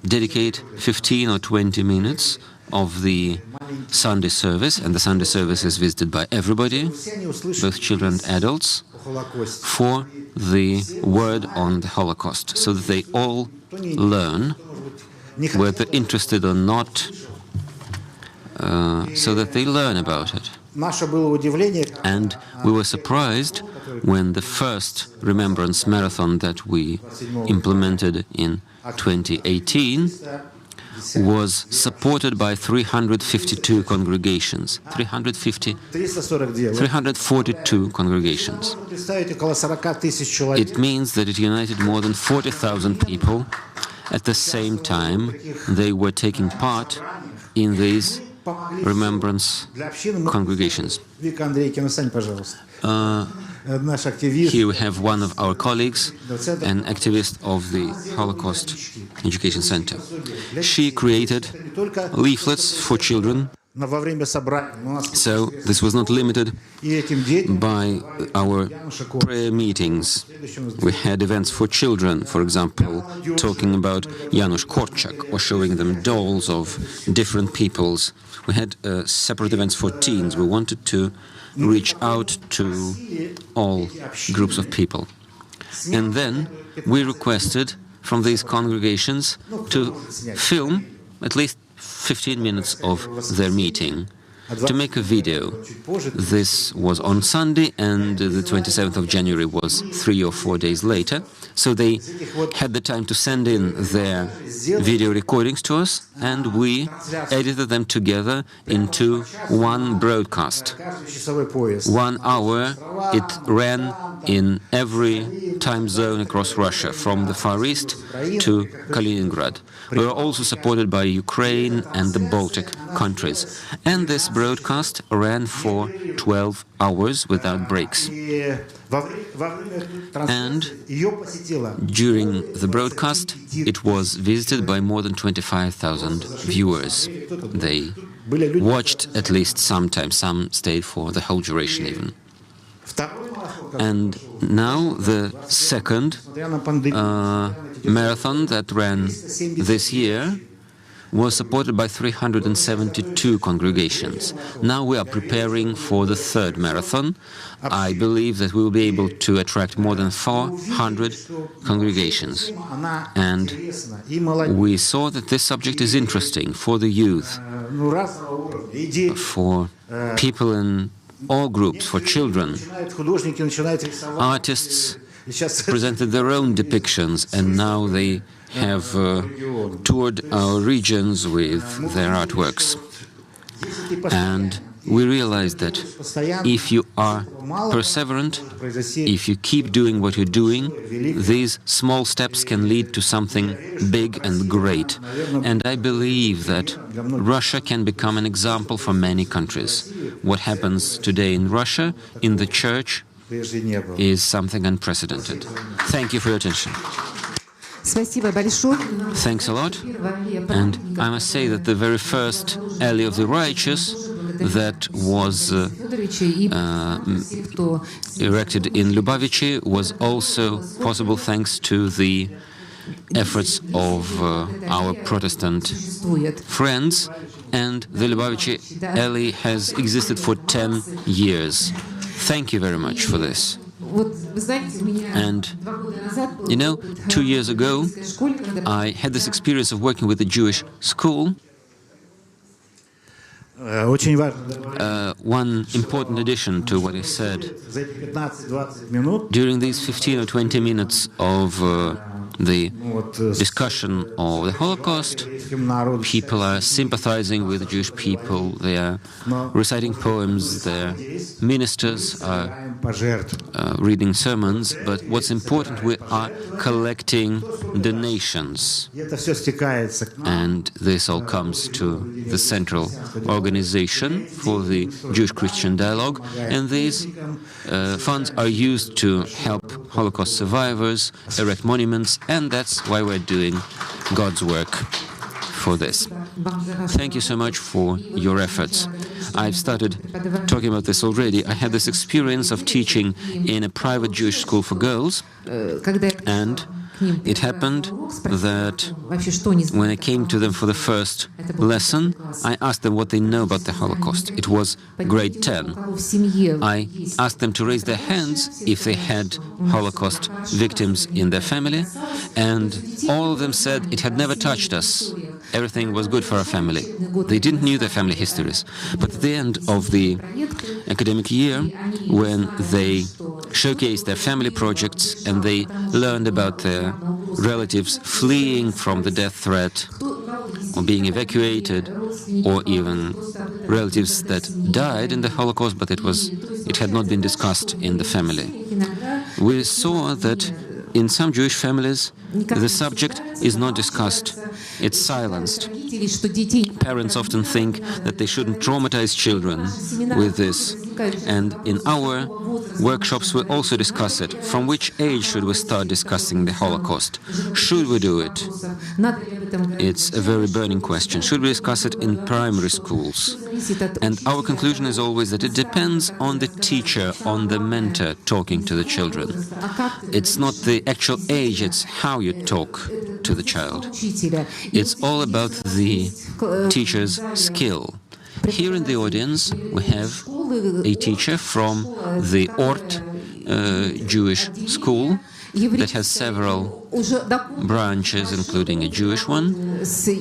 A: dedicate 15 or 20 minutes of the Sunday service, and the Sunday service is visited by everybody, both children and adults, for the word on the Holocaust, so that they all learn, whether interested or not, so that they learn about it. And we were surprised when the first Remembrance Marathon that we implemented in 2018 was supported by 352 congregations, 342 congregations. It means that it united more than 40,000 people. At the same time, they were taking part in these remembrance congregations. Here we have one of our colleagues, an activist of the Holocaust Education Center. She created leaflets for children. So this was not limited by our prayer meetings. We had events for children, for example, talking about Janusz Korczak or showing them dolls of different peoples. We had separate events for teens. We wanted to reach out to all groups of people. And then we requested from these congregations to film at least 15 minutes of their meeting, to make a video. This was on Sunday, and the 27th of January was 3 or 4 days later. So they had the time to send in their video recordings to us, and we edited them together into one broadcast. 1 hour it ran in every time zone across Russia, from the Far East to Kaliningrad. We were also supported by Ukraine and the Baltic countries. And this broadcast ran for 12 hours without breaks. And during the broadcast, it was visited by more than 25,000 viewers. They watched at least sometimes, some stayed for the whole duration even. And now the second marathon that ran this year was supported by 372 congregations. Now we are preparing for the third marathon. I believe that we will be able to attract more than 400 congregations. And we saw that this subject is interesting for the youth, for people in all groups, for children. Artists presented their own depictions, and now they have toured our regions with their artworks. And we realized that if you are perseverant, if you keep doing what you're doing, these small steps can lead to something big and great. And I believe that Russia can become an example for many countries. What happens today in Russia, in the church, is something unprecedented. Thank you for your attention. Thanks a lot. And I must say that the very first Alley of the Righteous that was erected in Lubavitchy was also possible thanks to the efforts of our Protestant friends, and the Lubavitcher alley has existed for 10 years. Thank you very much for this. And, you know, 2 years ago, I had this experience of working with a Jewish school. One important addition to what I said. During these 15 or 20 minutes of the discussion of the Holocaust, people are sympathizing with the Jewish people, they are reciting poems, their ministers are reading sermons, but what's important, we are collecting donations. And this all comes to the central organization for the Jewish-Christian dialogue, and these funds are used to help Holocaust survivors, erect monuments, and that's why we're doing God's work for this. Thank you so much for your efforts. I've started talking about this already. I had this experience of teaching in a private Jewish school for girls, and it happened that when I came to them for the first lesson, I asked them what they know about the Holocaust. It was grade 10. I asked them to raise their hands if they had Holocaust victims in their family, and all of them said it had never touched us. Everything was good for our family. They didn't know their family histories. But at the end of the academic year, when they showcased their family projects and they learned about their relatives fleeing from the death threat or being evacuated, or even relatives that died in the Holocaust, but it had not been discussed in the family. We saw that in some Jewish families, the subject is not discussed, it's silenced. Parents often think that they shouldn't traumatize children with this. And in our workshops, we also discuss it. From which age should we start discussing the Holocaust? Should we do it? It's a very burning question. Should we discuss it in primary schools? And our conclusion is always that it depends on the teacher, on the mentor talking to the children. It's not the actual age, it's how you talk to the child. It's all about the teacher's skill. Here in the audience, we have a teacher from the Ort Jewish school that has several branches, including a Jewish one,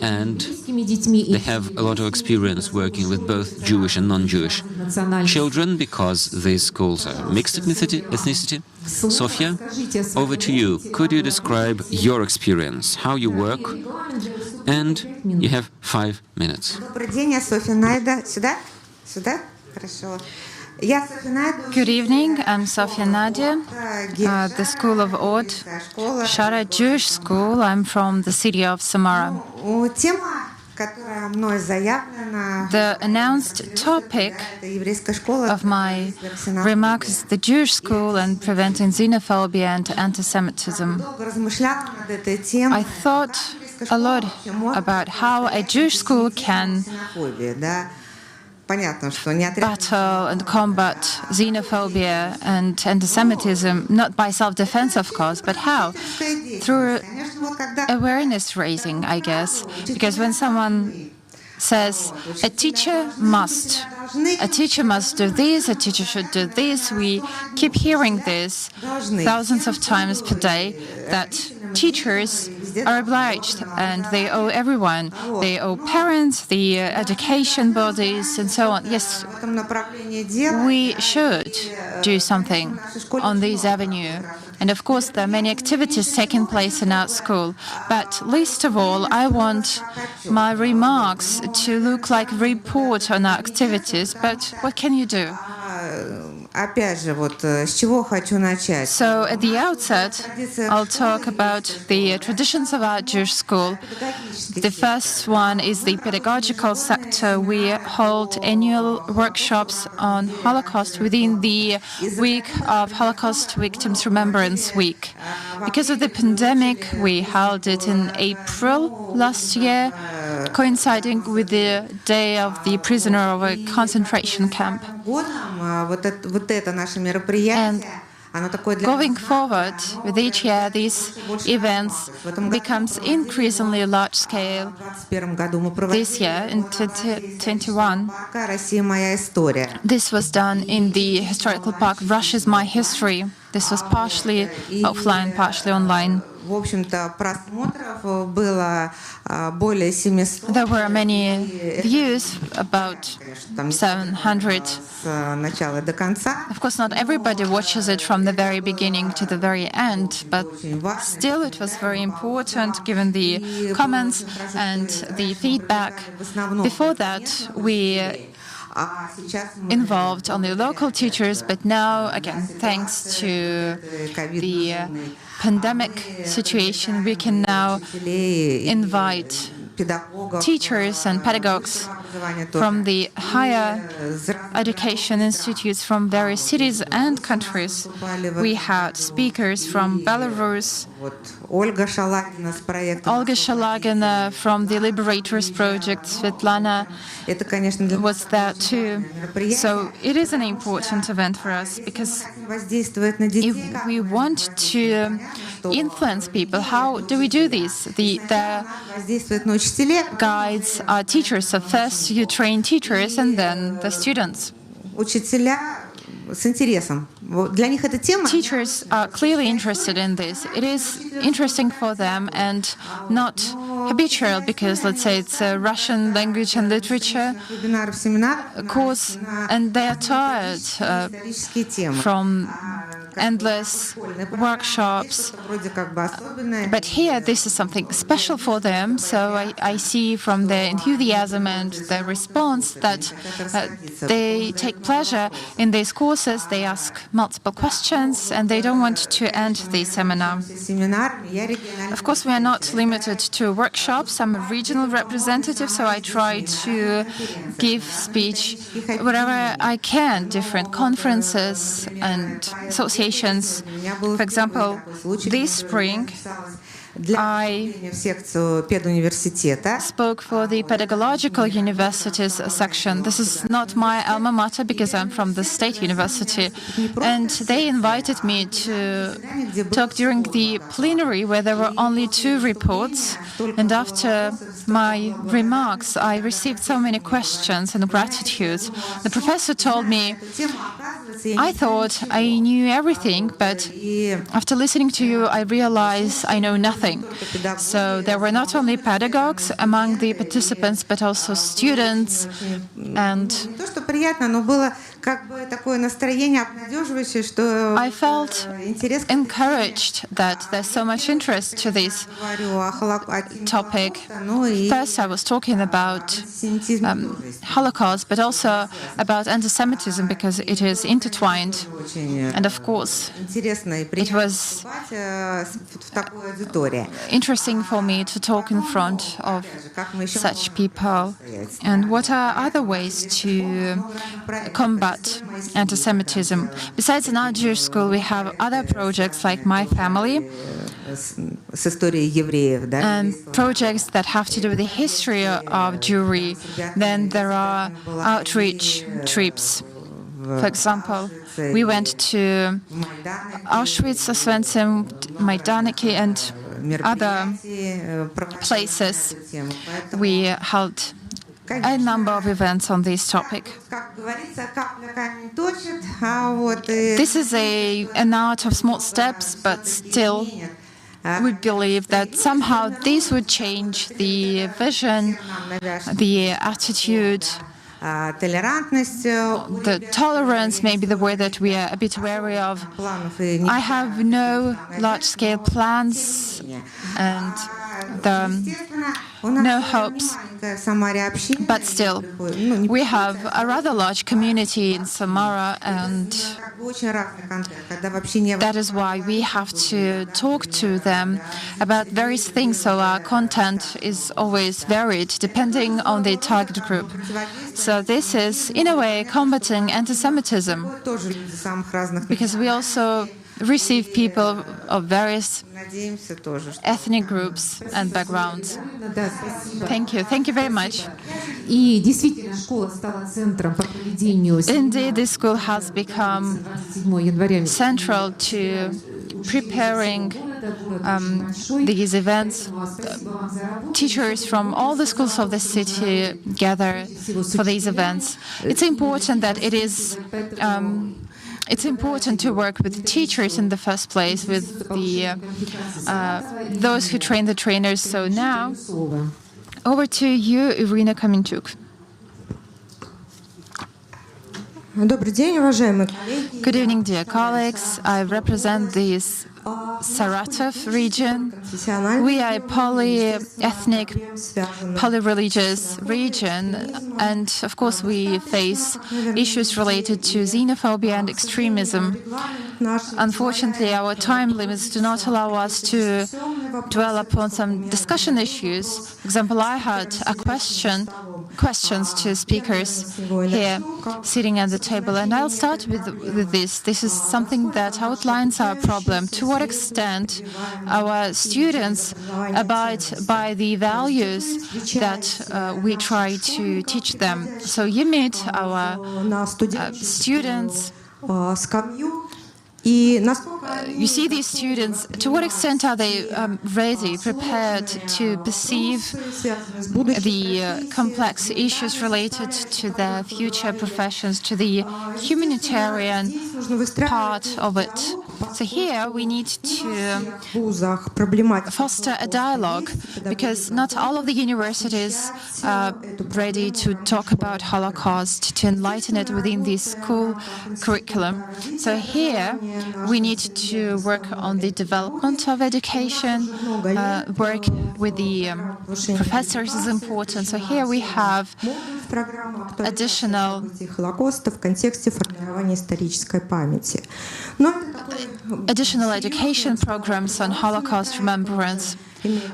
A: and they have a lot of experience working with both Jewish and non-Jewish children, because these schools are mixed ethnicity. Sofia, over to you. Could you describe your experience, how you work? And you have 5 minutes.
B: Good evening, I'm Sofia Nadia, the School of Ort, Shara Jewish School. I'm from the city of Samara. The announced topic of my remarks is the Jewish school and preventing xenophobia and antisemitism. I thought a lot about how a Jewish school can battle and combat xenophobia and antisemitism, not by self-defense, of course, but how? Through awareness raising, I guess. Because when someone says, a teacher must do this, a teacher should do this, we keep hearing this thousands of times per day, that teachers are obliged, and they owe everyone. They owe parents, the education bodies, and so on. Yes, we should do something on this avenue. And of course, there are many activities taking place in our school. But least of all, I want my remarks to look like a report on our activities. But what can you do? So at the outset, I'll talk about the traditions of our Jewish school. The first one is the pedagogical sector. We hold annual workshops on Holocaust within the week of Holocaust Victims Remembrance Week. Because of the pandemic, we held it in April last year, coinciding with the day of the prisoner of a concentration camp. And Going forward, with each year, these events becomes increasingly large scale. This year, in 2021, this was done in the historical park Russia's My History. This was partially offline, partially online. There were many views, about 700. Of course, not everybody watches it from the very beginning to the very end, but still it was very important given the comments and the feedback. Before that, we involved only local teachers, but now, again, thanks to the pandemic situation, we can now invite teachers and pedagogues from the higher education institutes from various cities and countries. We had speakers from Belarus, Olga Shalagina from the Liberators Project, Svetlana was there too. So it is an important event for us, because if we want to influence people, how do we do this? The guides are teachers, so first you train teachers and then the students. Teachers are clearly interested in this. It is interesting for them and not habitual, because, let's say, it's a Russian language and literature course, and they are tired from endless workshops. But here, this is something special for them, so I see from their enthusiasm and their response that they take pleasure in these courses. They ask multiple questions, and they don't want to end the seminar. Of course, we are not limited to workshops. I'm a regional representative, so I try to give speech wherever I can, different conferences and associations. For example, this spring, I spoke for the Pedagogical Universities section. This is not my alma mater, because I'm from the State University. And they invited me to talk during the plenary, where there were only 2 reports. And after my remarks, I received so many questions and gratitude. The professor told me, I thought I knew everything, but after listening to you, I realized I know nothing. So there were not only pedagogues among the participants, but also students. And I felt encouraged that there's so much interest to this topic. First, I was talking about Holocaust, but also about anti-Semitism, because it is intertwined. And of course, it was interesting for me to talk in front of such people. And what are other ways to combat anti-Semitism? Besides in our Jewish school, we have other projects like My Family, and projects that have to do with the history of Jewry. Then there are outreach trips. For example, we went to Auschwitz, Oswiecim, Majdaniki, and other places. We held a number of events on this topic. This is an art of small steps, but still we believe that somehow this would change the vision, the attitude, the tolerance, maybe the word that we are a bit wary of. I have no large-scale plans and no hopes, but still, we have a rather large community in Samara, and that is why we have to talk to them about various things, so our content is always varied depending on the target group. So this is, in a way, combating anti-Semitism, because we also receive people of various ethnic groups and backgrounds. Thank you. Thank you very much. Indeed, this school has become central to preparing these events. Teachers from all the schools of the city gather for these events. It's important that it's important to work with teachers in the first place, with those who train the trainers. So now, over to you, Irina Kaminchuk. Good evening, dear colleagues. I represent the Saratov region. We are a poly-ethnic, poly-religious region, and of course we face issues related to xenophobia and extremism. Unfortunately, our time limits do not allow us to dwell upon some discussion issues. For example, I had questions to speakers here sitting at the table, and I'll start with this. This is something that outlines our problem. To what extent our students abide by the values that we try to teach them. So you meet our students. You see these students, to what extent are they ready, prepared to perceive the complex issues related to their future professions, to the humanitarian part of it? So here we need to foster a dialogue, because not all of the universities are ready to talk about Holocaust, to enlighten it within the school curriculum. So here we need to work on the development of education, work with the professors is important. So here we have additional education programs on Holocaust remembrance.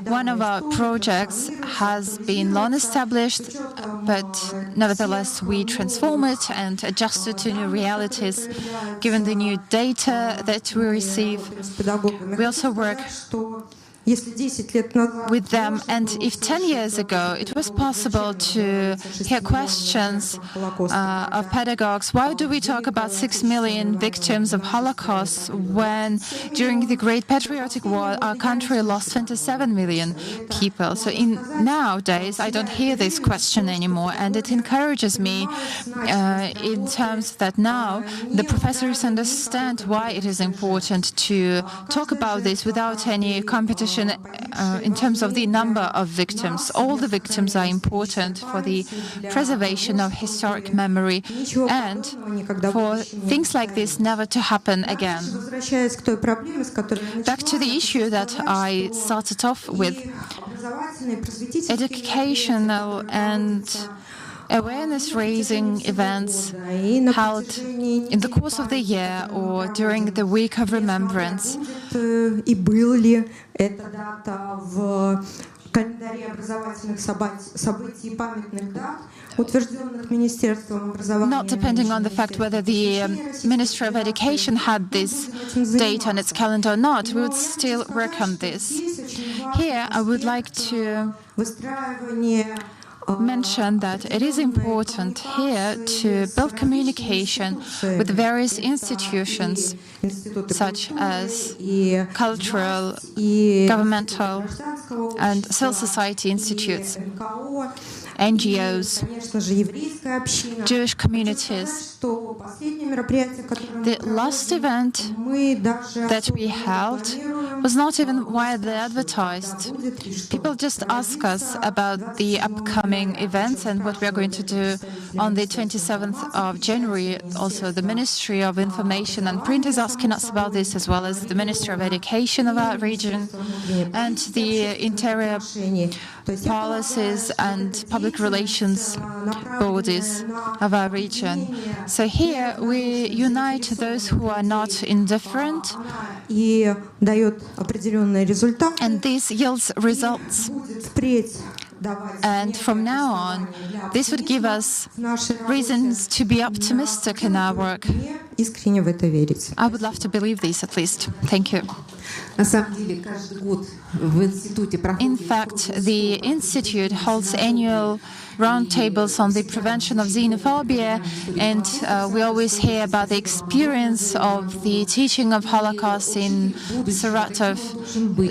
B: One of our projects has been long established, but nevertheless we transform it and adjust it to new realities, given the new data that we receive. We also work with them, and if 10 years ago it was possible to hear questions of pedagogues, why do we talk about 6 million victims of Holocaust when during the Great Patriotic War our country lost 27 million people? So nowadays I don't hear this question anymore, and it encourages me in terms that now the professors understand why it is important to talk about this without any competition in terms of the number of victims. All the victims are important for the preservation of historic memory and for things like this never to happen again. Back to the issue that I started off with, educational and awareness-raising events held in the course of the year or during the week of remembrance. Not depending on the fact whether the Ministry of Education had this date on its calendar or not, we would still work on this. Here, I would like to mention that it is important here to build communication with various institutions, such as cultural, governmental, and civil society institutes, NGOs, Jewish communities. The last event that we held was not even widely advertised. People just ask us about the upcoming events and what we are going to do on the 27th of January. Also, the Ministry of Information and Print is asking us about this, as well as the Ministry of Education of our region and the interior policies and public relations bodies of our region. So here we unite those who are not indifferent, and this yields results. And from now on, this would give us reasons to be optimistic in our work.
E: Искренне в это верить.
B: I would love to believe this, at least. Thank you.
E: На самом деле, каждый год в институте
B: In
E: проходит
B: fact, the Institute holds annual roundtables on the prevention of xenophobia, and we always hear about the experience of the teaching of Holocaust in Saratov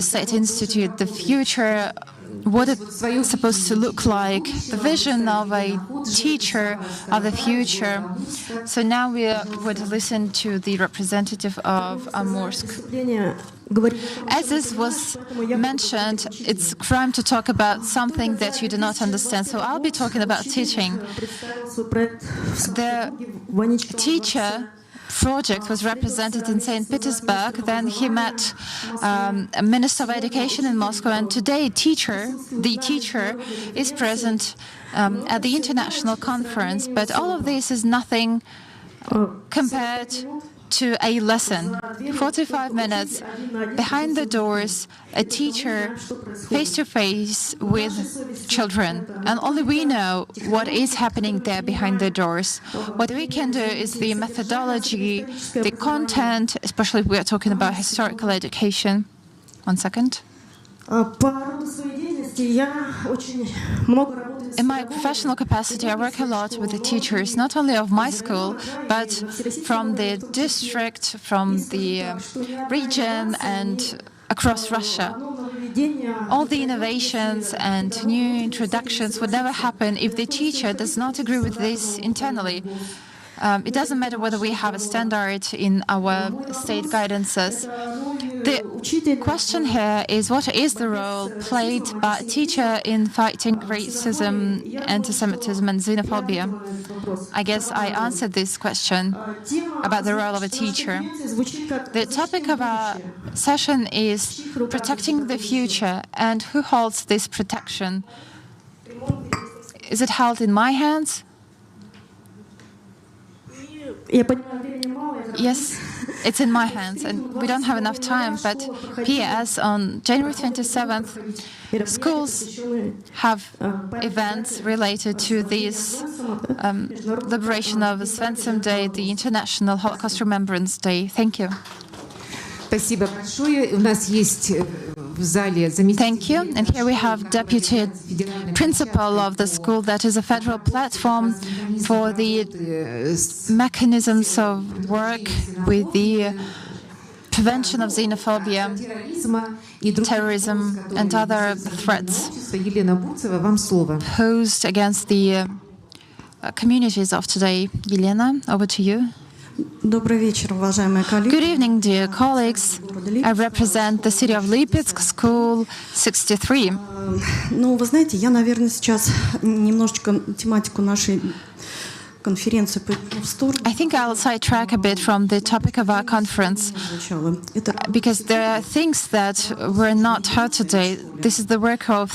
B: State Institute, the future, what it's supposed to look like, the vision of a teacher of the future. So now we would listen to the representative of Amursk. As this was mentioned, it's crime to talk about something that you do not understand. So I'll be talking about teaching. The teacher project was represented in St. Petersburg. Then he met a Minister of Education in Moscow, and today the teacher is present at the international conference. But all of this is nothing compared to a lesson. 45 minutes behind the doors, a teacher face-to-face with children. And only we know what is happening there behind the doors. What we can do is the methodology, the content, especially if we are talking about historical education. 1 second. In my professional capacity, I work a lot with the teachers, not only of my school, but from the district, from the region, and across Russia. All the innovations and new introductions would never happen if the teacher does not agree with this internally. It doesn't matter whether we have a standard in our state guidances. The question here is, what is the role played by a teacher in fighting racism, antisemitism, and xenophobia? I guess I answered this question about the role of a teacher. The topic of our session is protecting the future, and who holds this protection? Is it held in my hands? Yes, it's in my hands, and we don't have enough time, but PS on January 27th, schools have events related to this liberation of Svensson Day, the International Holocaust Remembrance Day. Thank you.
E: Спасибо большое. У нас есть в зале заместитель.
B: Thank you. And here we have deputy principal of the school, that is a federal platform for the mechanisms of work with the prevention of xenophobia, terrorism, and other threats posed against the communities of today. Yelena, over to you. Good evening, dear colleagues. I represent the city of Lipetsk, school 63.
I: Ну, вы знаете, я, наверное, сейчас немножечко тематику нашей конференции пойду в сторону.
B: I think I'll sidetrack a bit from the topic of our conference, because there are things that were not heard today. This is the work of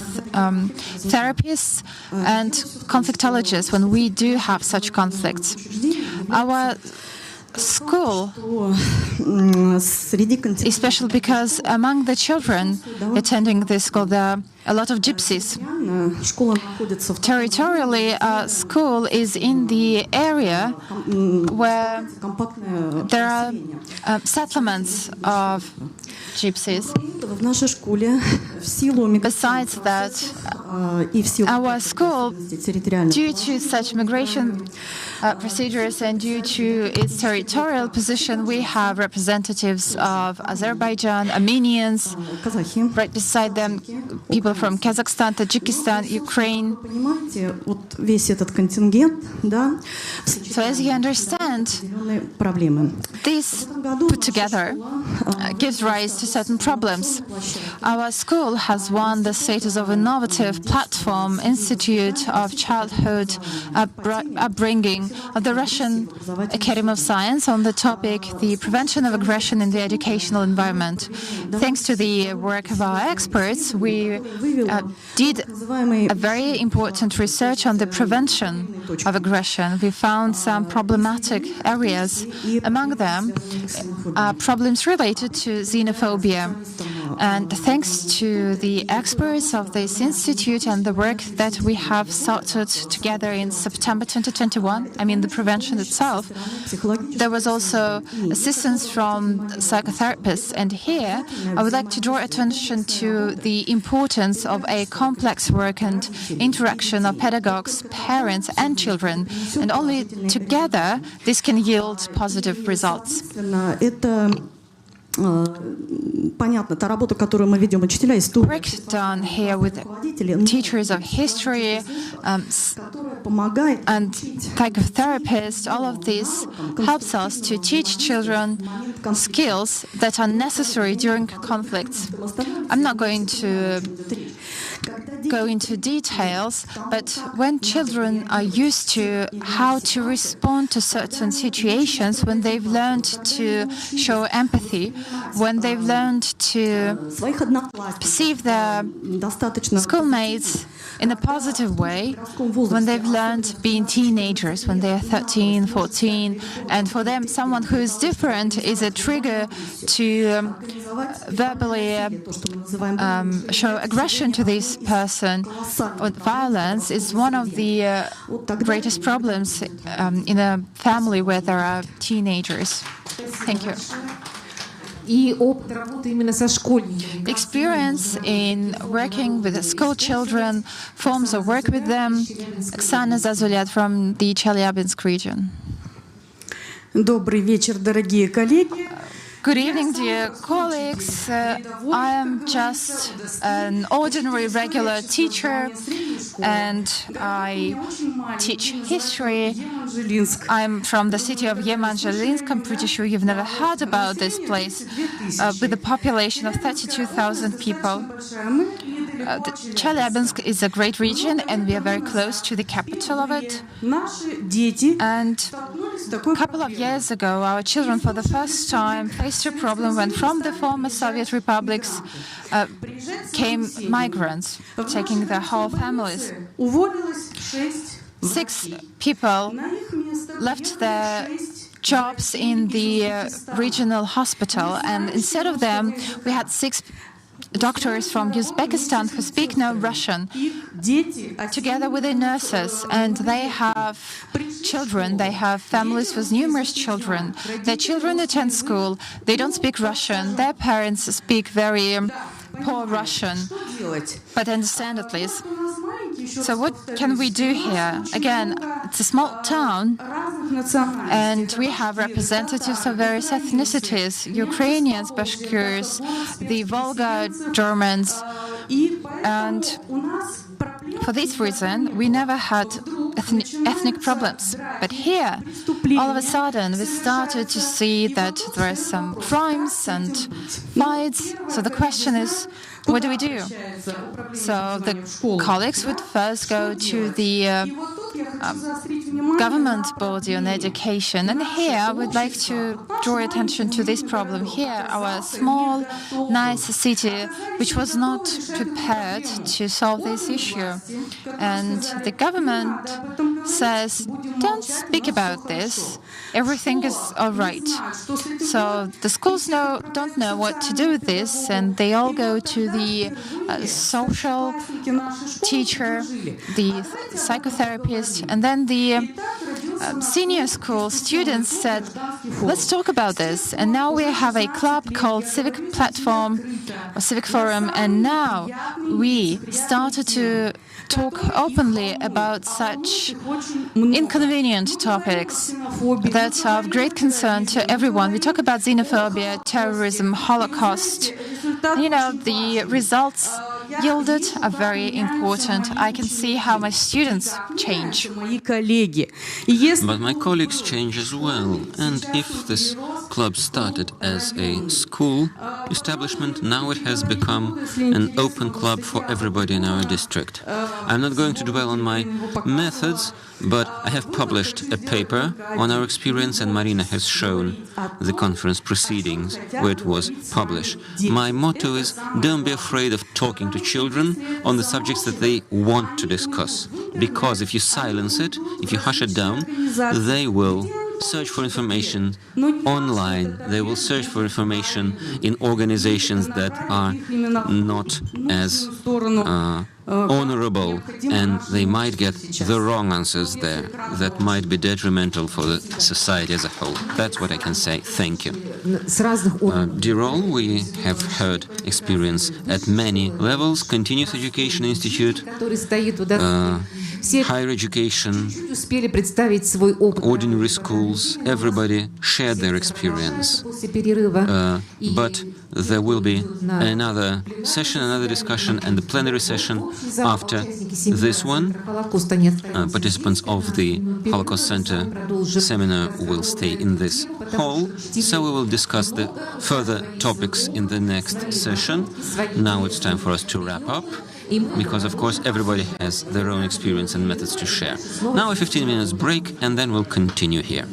B: therapists and conflictologists when we do have such conflicts. Our school, especially because among the children attending this school, there are a lot of gypsies. Territorially, our school is in the area where there are settlements of gypsies. Besides that, our school, due to such migration procedures and due to its territorial position, we have representatives of Azerbaijan, Armenians, right beside them, people from Kazakhstan, Tajikistan, Ukraine. So as you understand, this put together gives rise to certain problems. Our school has won the status of innovative platform institute of childhood upbringing of the Russian Academy of Science on the topic, the prevention of aggression in the educational environment. Thanks to the work of our experts, we did a very important research on the prevention of aggression. We found some problematic areas. Among them are problems related to xenophobia. And thanks to the experts of this institute and the work that we have started together in September 2021, I mean the prevention itself, there was also assistance from psychotherapists. And here I would like to draw attention to the importance of a complex work and interaction of pedagogues, parents and children. And only together this can yield positive results.
I: Понятно, та работа, которую мы ведем, учителя истории.
B: Work done here with teachers of history and psychotherapists, all of this helps us to teach children skills that are necessary during conflicts. I'm not going to go into details, but when children are used to how to respond to certain situations, when they've learned to show empathy, when they've learned to perceive their schoolmates in a positive way, when they've learned being teenagers, when they are 13, 14, and for them someone who is different is a trigger to verbally show aggression to this person, or violence is one of the greatest problems in a family where there are teenagers. Thank you. Experience in working with school children, forms of work with them. Oksana Zazulyat from the Chelyabinsk region.
I: Добрый вечер, дорогие коллеги.
B: Good evening, dear colleagues. I am just an ordinary, regular teacher, and I teach history. I'm from the city of Yeman-Zhelinsk. I'm pretty sure you've never heard about this place, with a population of 32,000 people. Chelyabinsk is a great region, and we are very close to the capital of it. And a couple of years ago, our children, for the first time, faced a problem when from the former Soviet republics came migrants, taking their whole families. 6 people left their jobs in the regional hospital, and instead of them, we had 6 doctors from Uzbekistan who speak no Russian, together with the nurses, and they have children, they have families with numerous children. Their children attend school, they don't speak Russian, their parents speak very poor Russian, but understand at least. So what can we do here? Again, it's a small town, and we have representatives of various ethnicities, Ukrainians, Bashkirs, the Volga Germans, and for this reason, we never had ethnic problems. But here, all of a sudden, we started to see that there are some crimes and fights. So the question is, what do we do? So the colleagues would first go to the government body on education. And here I would like to draw attention to this problem. Here, our small, nice city, which was not prepared to solve this issue. And the government says, don't speak about this. Everything is all right. So the schools don't know what to do with this, and they all go to the social teacher, the psychotherapist, and then the senior school students said, let's talk about this. And now we have a club called Civic Platform or Civic Forum, and now we started to talk openly about such inconvenient topics that are of great concern to everyone. We talk about xenophobia, terrorism, Holocaust. You know, the results yielded are very important. I can see how my students change.
A: But my colleagues change as well. And if this club started as a school establishment, now it has become an open club for everybody in our district. I'm not going to dwell on my methods, but I have published a paper on our experience, and Marina has shown the conference proceedings where it was published. My motto is, don't be afraid of talking to children on the subjects that they want to discuss, because if you silence it, if you hush it down, they will search for information online. They will search for information in organizations that are not as honorable, and they might get the wrong answers there that might be detrimental for the society as a whole. That's what I can say. Thank you. Dear all, we have heard experience at many levels: continuous education institute, higher education, ordinary schools. Everybody shared their experience. But there will be another session, another discussion, and the plenary session after this one. Participants of the Holocaust Center seminar will stay in this hall, so we will discuss the further topics in the next session. Now it's time for us to wrap up, because of course everybody has their own experience and methods to share. Now a 15 minutes break, and then we'll continue here.